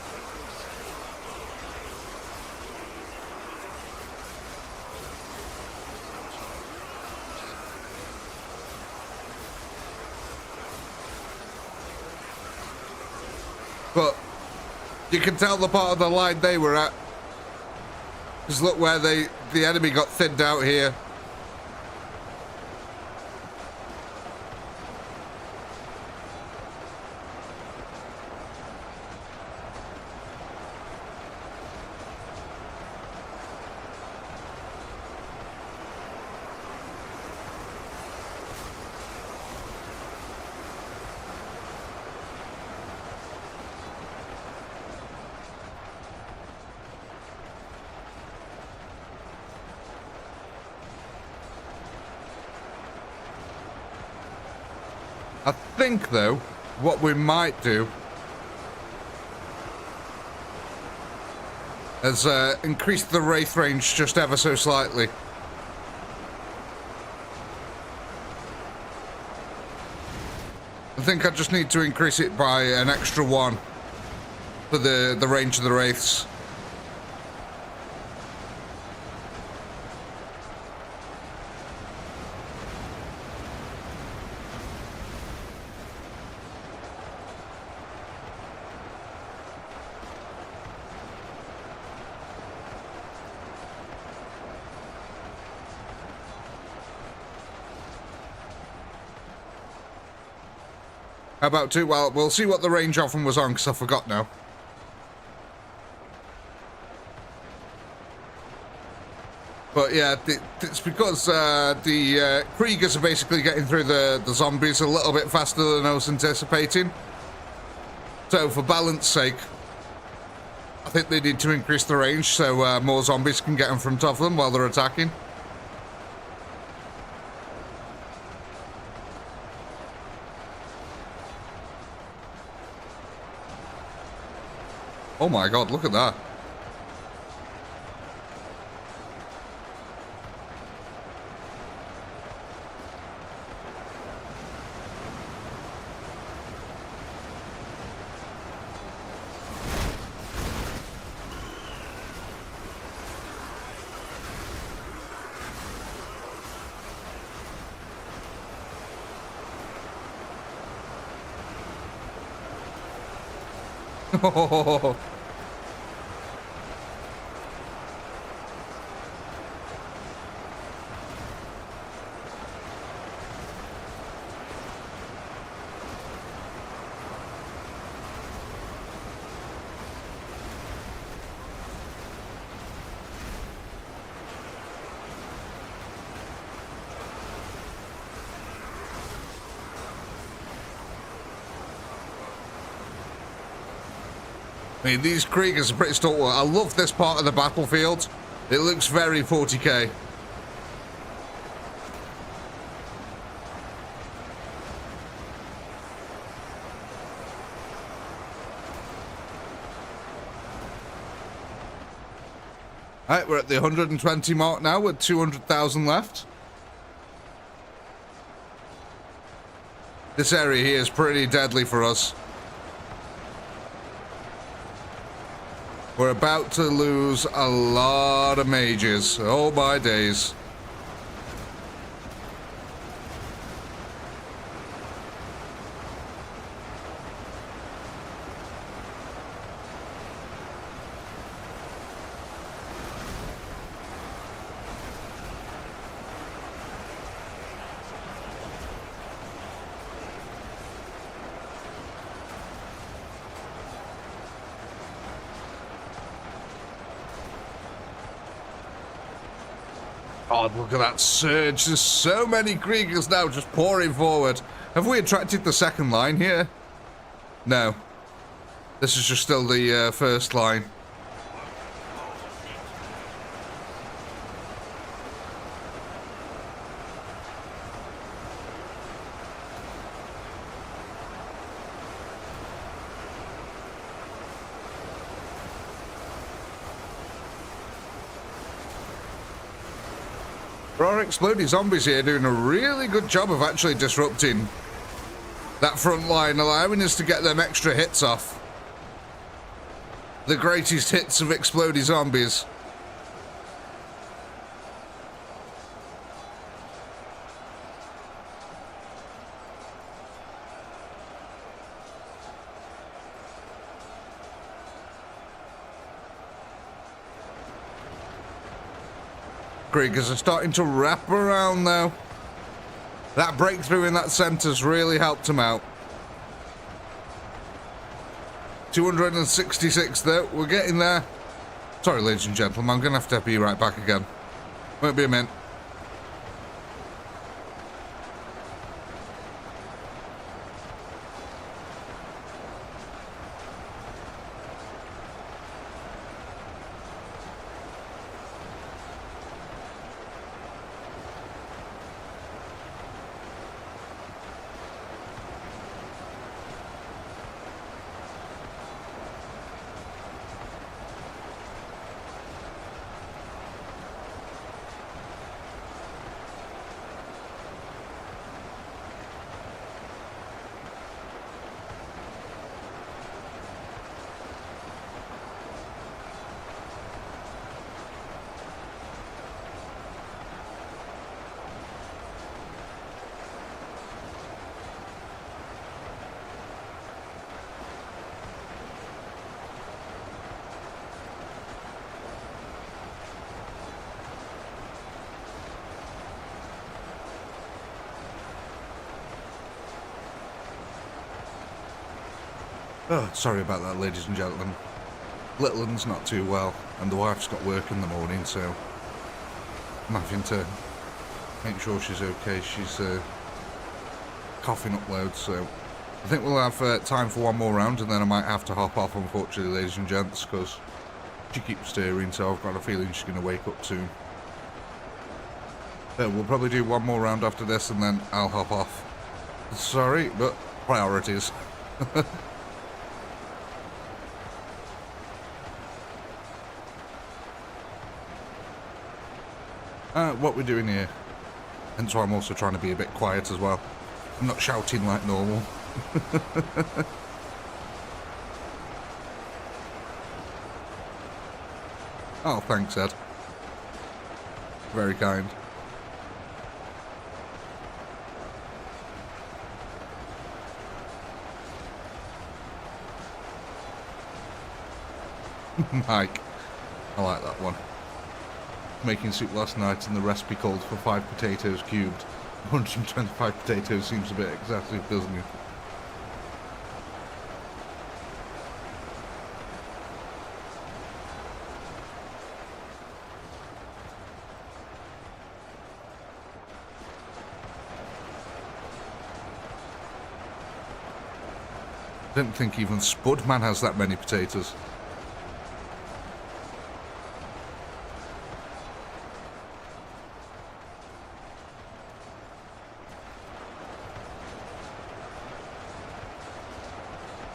S1: But you can tell the part of the line they were at. Because look where the enemy got thinned out here. I think, though, what we might do is increase the wraith range just ever so slightly. I think I just need to increase it by an extra 1 for the range of the wraiths. How about two? Well, we'll see what the range of them was on, because I forgot now. But yeah, it's because the Kriegers are basically getting through the zombies a little bit faster than I was anticipating. So for balance sake, I think they need to increase the range so more zombies can get in front of them while they're attacking. Oh my god, look at that. Oh. I mean, these Kriegers are pretty stalwart. I love this part of the battlefield. It looks very 40k. Alright, we're at the 120 mark now with 200,000 left. This area here is pretty deadly for us. We're about to lose a lot of mages. Oh my days. God, look at that surge. There's so many Kriegers now just pouring forward. Have we attracted the second line here? No. This is just still the first line. Our exploding zombies here doing a really good job of actually disrupting that front line, allowing us to get them extra hits off. The greatest hits of exploding zombies. Kriegers are starting to wrap around now. That breakthrough in that center's really helped them out. 266 though, we're getting there. Sorry ladies and gentlemen, I'm gonna have to be right back again. Won't be a minute. Oh, sorry about that, ladies and gentlemen. Little one's not too well, and the wife's got work in the morning, so I'm having to make sure she's okay. She's coughing up loads, so I think we'll have time for one more round, and then I might have to hop off, unfortunately, ladies and gents, because she keeps stirring, so I've got a feeling she's going to wake up soon. So we'll probably do one more round after this, and then I'll hop off. Sorry, but priorities. What we're doing here. Hence why I'm also trying to be a bit quiet as well. I'm not shouting like normal. Oh, thanks, Ed. Very kind. Mike. I like that one. Making soup last night and the recipe called for 5 potatoes cubed. 125 potatoes seems a bit excessive, doesn't it? I didn't think even Spudman has that many potatoes.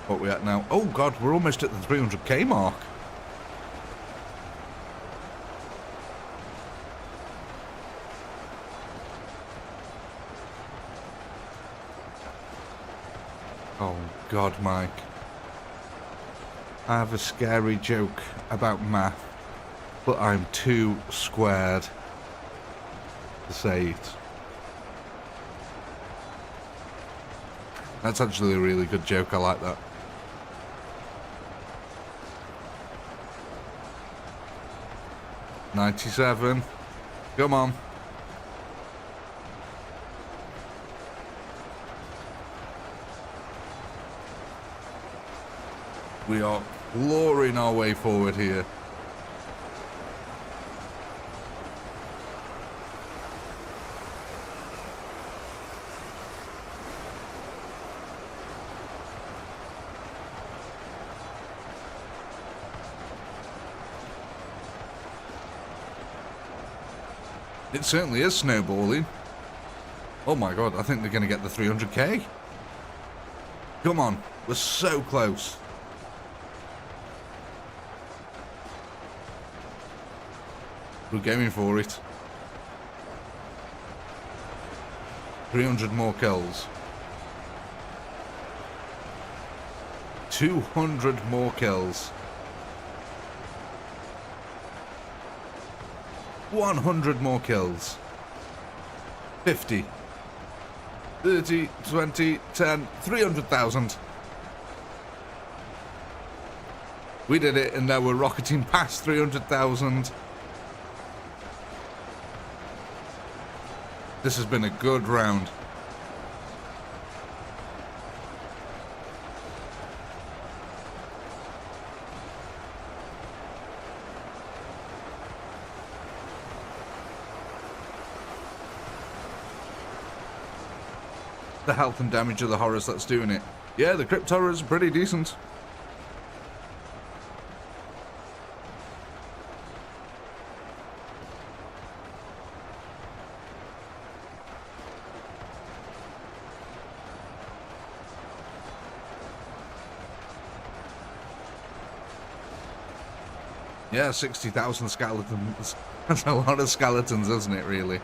S1: What are we at now? Oh god, we're almost at the 300k mark. Oh god, Mike. I have a scary joke about math, but I'm too squared to say it. That's actually a really good joke, I like that. $97. Come on. We are clawing our way forward here. It certainly is snowballing. Oh my god, I think they're going to get the 300k. Come on, we're so close. We're going for it. 300 more kills. 200 more kills. 100 more kills. 50. 30, 20, 10, 300,000. We did it, and now we're rocketing past 300,000. This has been a good round. The health and damage of the horrors that's doing it. Yeah, the crypt horrors are pretty decent. Yeah, 60,000 skeletons. That's a lot of skeletons, isn't it, really?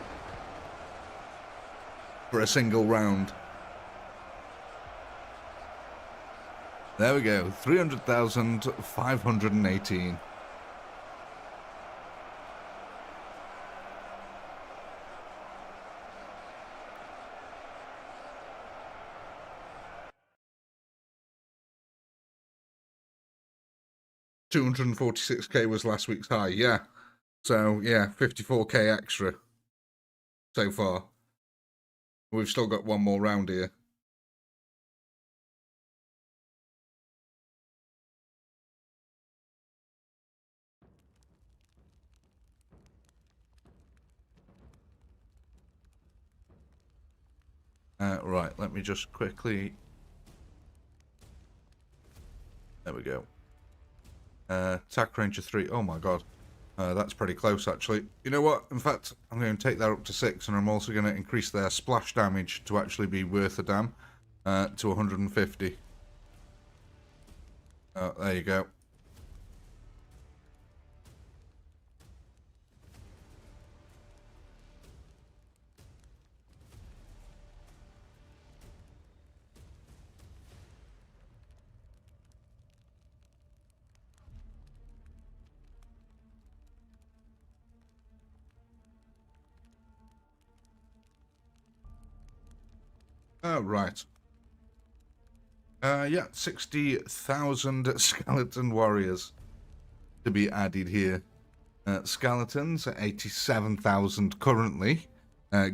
S1: For a single round. There we go, 300,518. $246k was last week's high, yeah. So, yeah, 54k extra so far. We've still got one more round here. Right, let me just quickly... There we go. Attack range of 3. Oh my god. That's pretty close, actually. You know what? In fact, I'm going to take that up to 6, and I'm also going to increase their splash damage to actually be worth a damn to 150. There you go. Oh, right. Yeah, 60,000 skeleton warriors to be added here. Skeletons at 87,000 currently.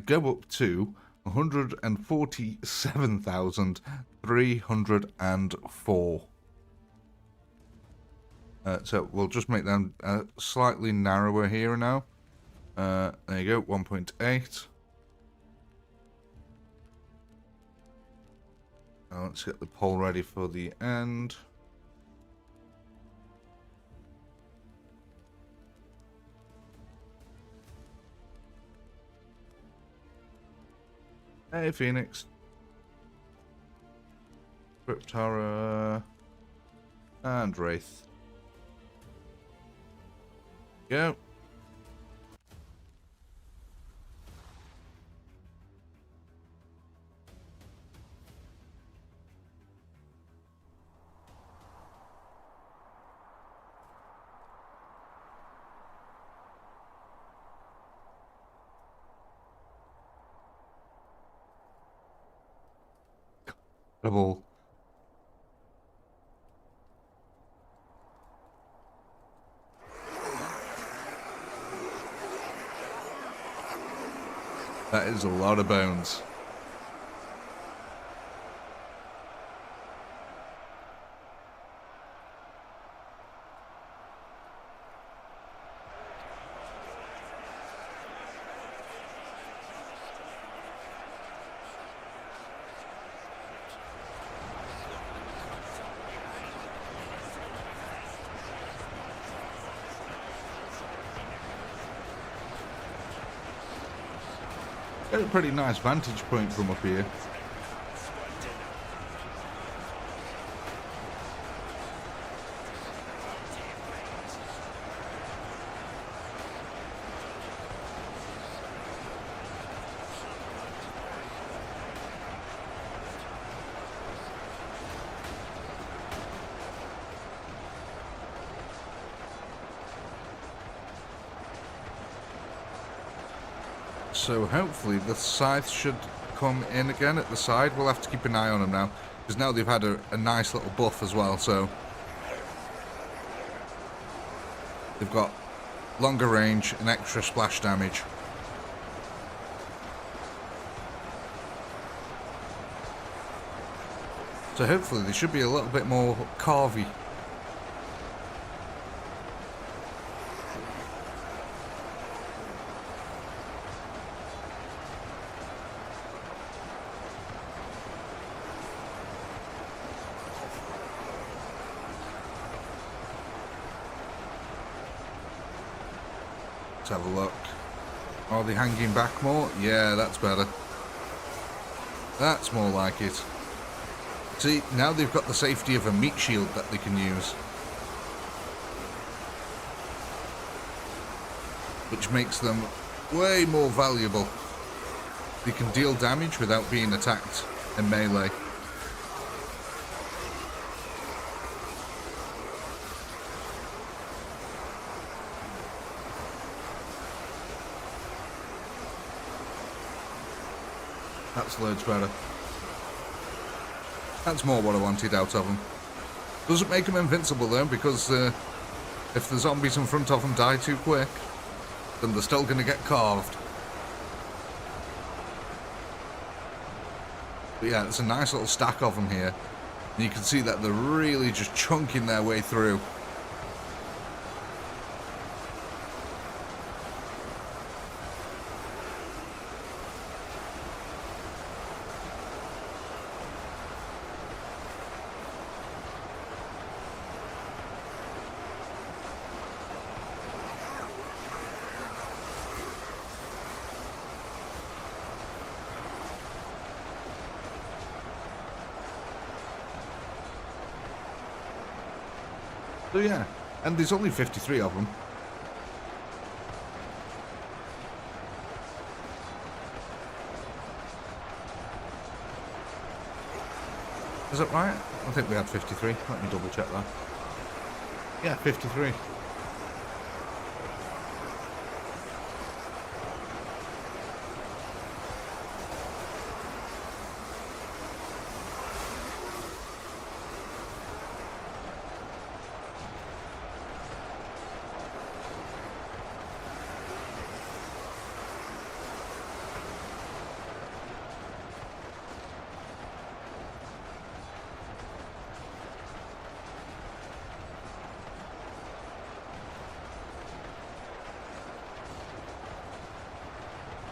S1: Go up to 147,304. So we'll just make them slightly narrower here now. There you go, 1.8. Let's get the poll ready for the end. Hey, Phoenix. Cryptara. And Wraith. Go. Double. That is a lot of bones. Got a pretty nice vantage point from up here. So hopefully the scythe should come in again at the side. We'll have to keep an eye on them now, because now they've had a nice little buff as well, so they've got longer range and extra splash damage. So hopefully they should be a little bit more carvy. Have a look. Are they hanging back more? Yeah, that's better. That's more like it. See, now they've got the safety of a meat shield that they can use, which makes them way more valuable. They can deal damage without being attacked in melee. That's loads better. That's more what I wanted out of them. Doesn't make them invincible though, because if the zombies in front of them die too quick, then they're still going to get carved. But yeah, it's a nice little stack of them here. And you can see that they're really just chunking their way through. So yeah, and there's only 53 of them. Is that right? I think we had 53. Let me double check that. Yeah, 53.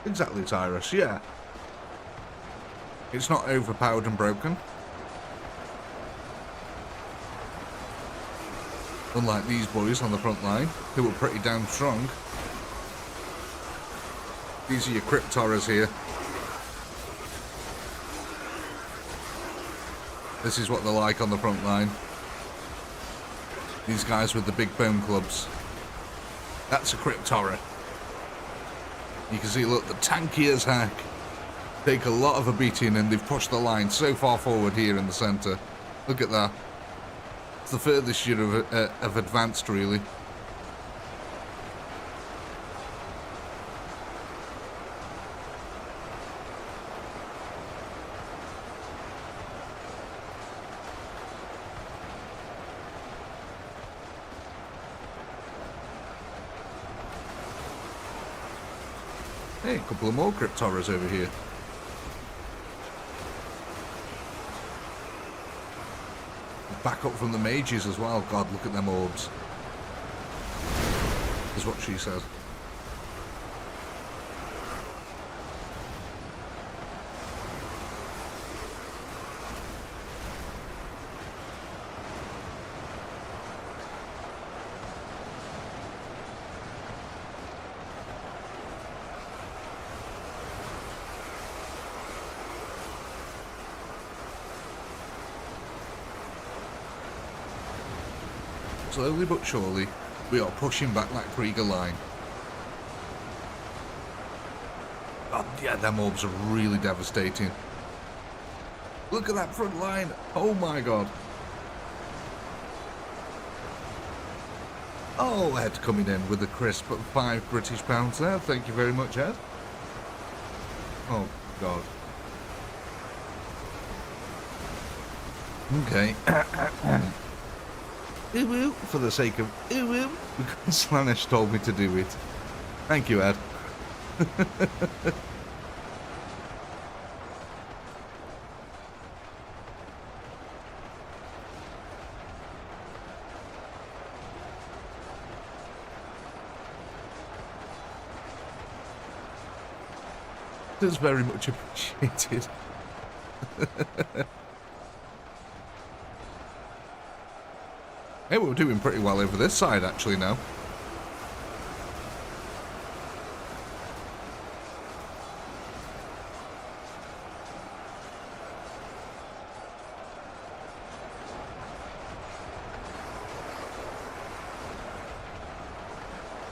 S1: Exactly, Tyrus, yeah. It's not overpowered and broken. Unlike these boys on the front line, who were pretty damn strong. These are your crypt horrors here. This is what they're like on the front line. These guys with the big bone clubs. That's a crypt horror. You can see, look, the tanky as heck. Take a lot of a beating, and they've pushed the line so far forward here in the centre. Look at that. It's the furthest you'd have advanced, really. Hey, a couple of more crypt horrors over here. Back up from the mages as well. God, look at them orbs. Is what she says. Slowly but surely, we are pushing back that Krieger line. Oh, yeah, them orbs are really devastating. Look at that front line. Oh my god. Oh, Ed coming in with a crisp £5 British there. Thank you very much, Ed. Oh, God. Okay. Ooh, for the sake of ooh, because Slanish told me to do it. Thank you, Ed. It's very much appreciated. Hey, we're doing pretty well over this side, actually, now.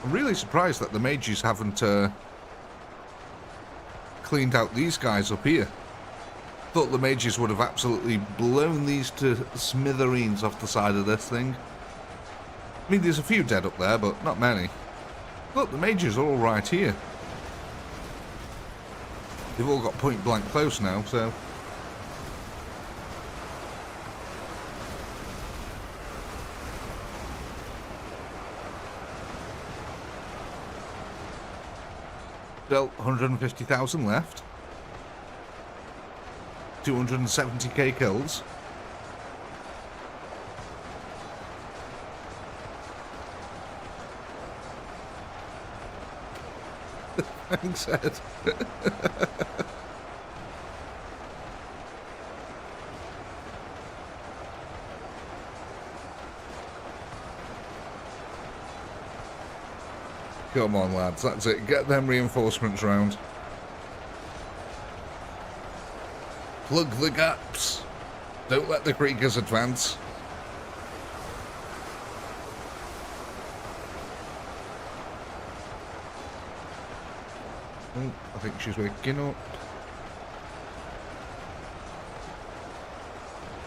S1: I'm really surprised that the mages haven't cleaned out these guys up here. Thought the mages would have absolutely blown these to smithereens off the side of this thing. I mean, there's a few dead up there, but not many. Look, the mages are all right here. They've all got point blank close now, so... Still 150,000 left. 270k kills. Thanks, Ed. Come on, lads, that's it. Get them reinforcements round. Plug the gaps. Don't let the Kriegers advance. Oh, I think she's waking up.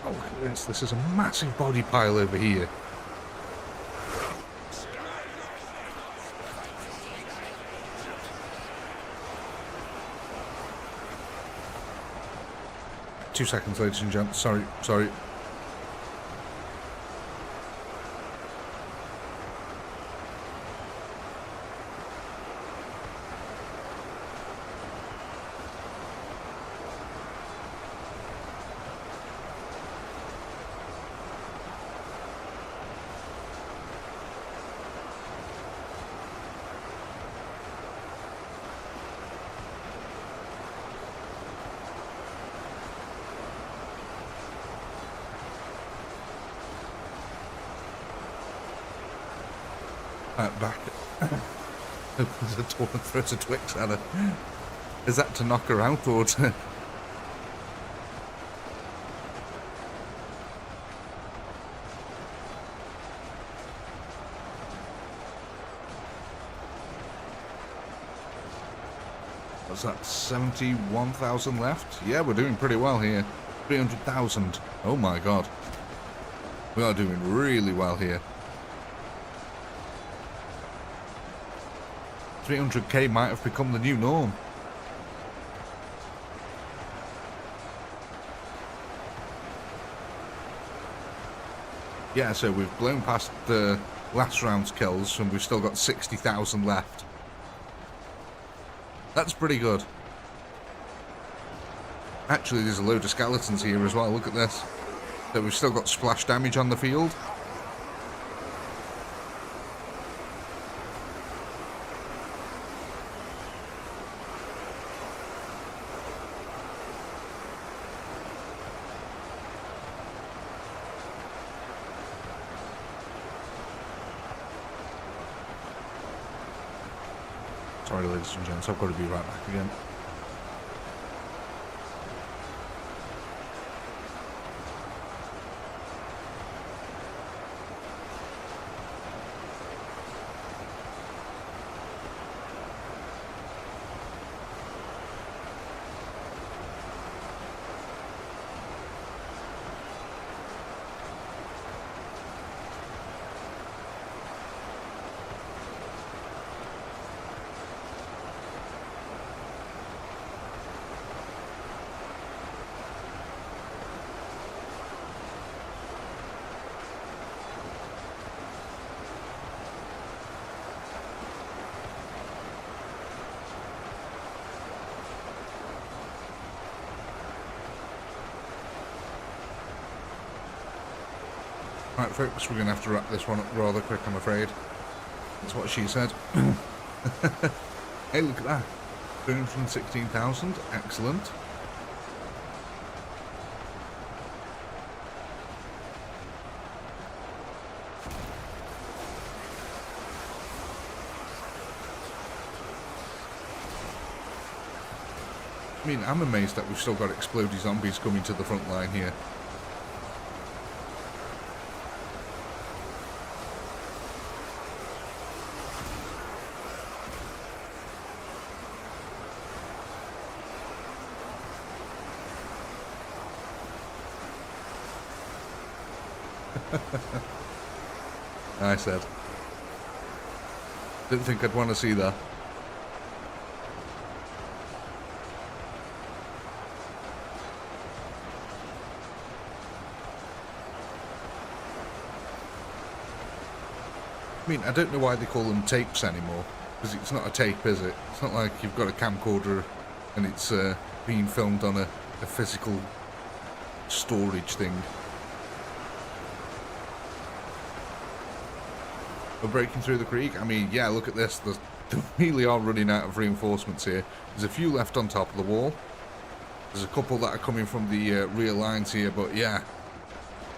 S1: Oh, look at this. This is a massive body pile over here. Two seconds, ladies and gents. Sorry. Back. Opens the door and throws a Twix at her. Is that to knock her out or to... What's that, 71,000 left? Yeah, we're doing pretty well here. 300,000. Oh my god. We are doing really well here. 300k might have become the new norm. Yeah, so we've blown past the last round's kills and we've still got 60,000 left. That's pretty good. Actually, there's a load of skeletons here as well. Look at this. So we've still got splash damage on the field. Sorry, ladies and gents, I've got to be right back again. Right, folks, we're going to have to wrap this one up rather quick, I'm afraid. That's what she said. Hey, look at that. 316,000. Excellent. I mean, I'm amazed that we've still got explodey zombies coming to the front line here. I said. Didn't think I'd want to see that. I mean, I don't know why they call them tapes anymore, because it's not a tape, is it? It's not like you've got a camcorder and it's being filmed on a physical storage thing. We're breaking through the creek. I mean, yeah, look at this. They really are running out of reinforcements here. There's a few left on top of the wall. There's a couple that are coming from the rear lines here, but yeah,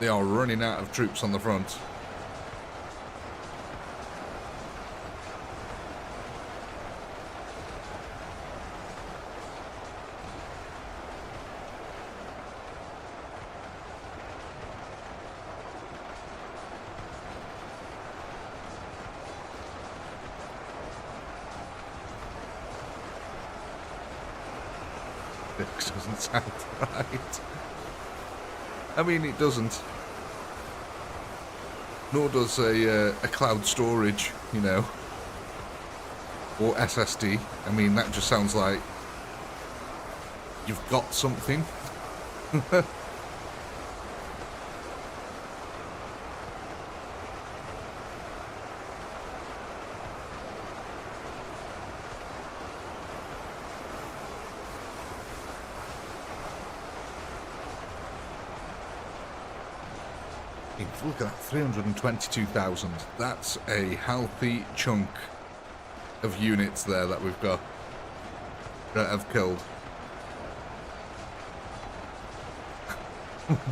S1: they are running out of troops on the front. This doesn't sound right. I mean, it doesn't. Nor does a cloud storage, you know, or SSD. I mean, that just sounds like you've got something. Look at that, 322,000. That's a healthy chunk of units there that we've got that have killed.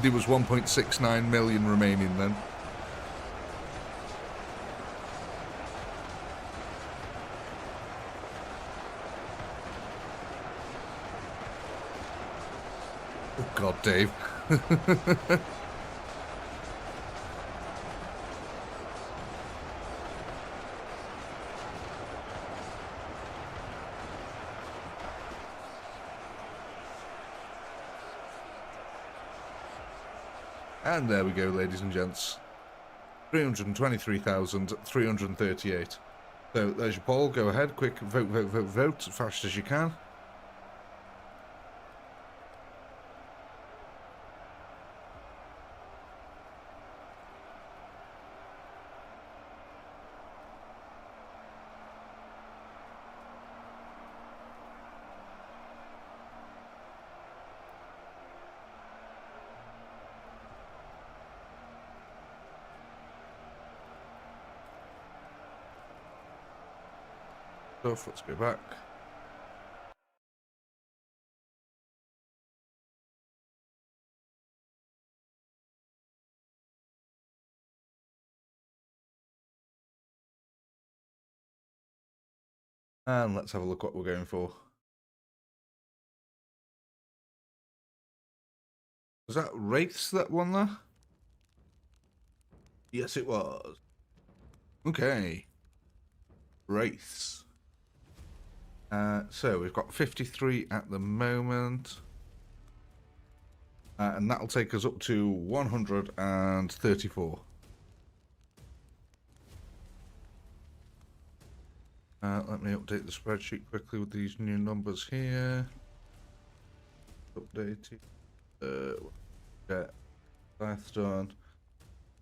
S1: There was 1.69 million remaining then. Oh God, Dave. And there we go, ladies and gents. 323,338. So there's your poll. Go ahead. Quick vote, vote, vote, vote. As fast as you can. Let's go back. And let's have a look what we're going for. Was that Wraiths that won there? Yes, it was. Okay. Wraiths. So we've got 53 at the moment. And that'll take us up to 134. Let me update the spreadsheet quickly with these new numbers here. Updated. That's done.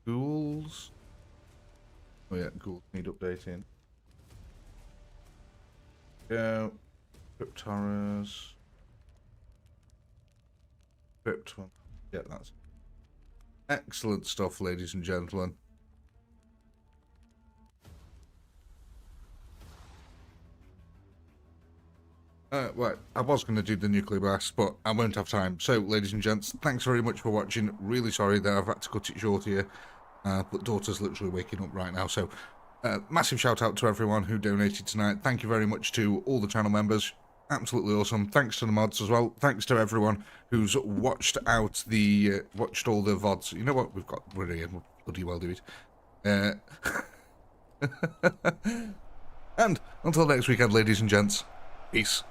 S1: Ghouls. Oh yeah, ghouls need updating. Go. Cryptoras. Crypt one. Yeah, that's excellent stuff, ladies and gentlemen. Right, I was going to do the nuclear blast, but I won't have time. So, ladies and gents, thanks very much for watching. Really sorry that I've had to cut it short here, but daughter's literally waking up right now. So, massive shout out to everyone who donated tonight. Thank you very much to all the channel members. Absolutely awesome. Thanks to the mods as well. Thanks to everyone who's watched out the watched all the VODs. You know what? We're here. We'll bloody well do it. And until next weekend, ladies and gents, peace.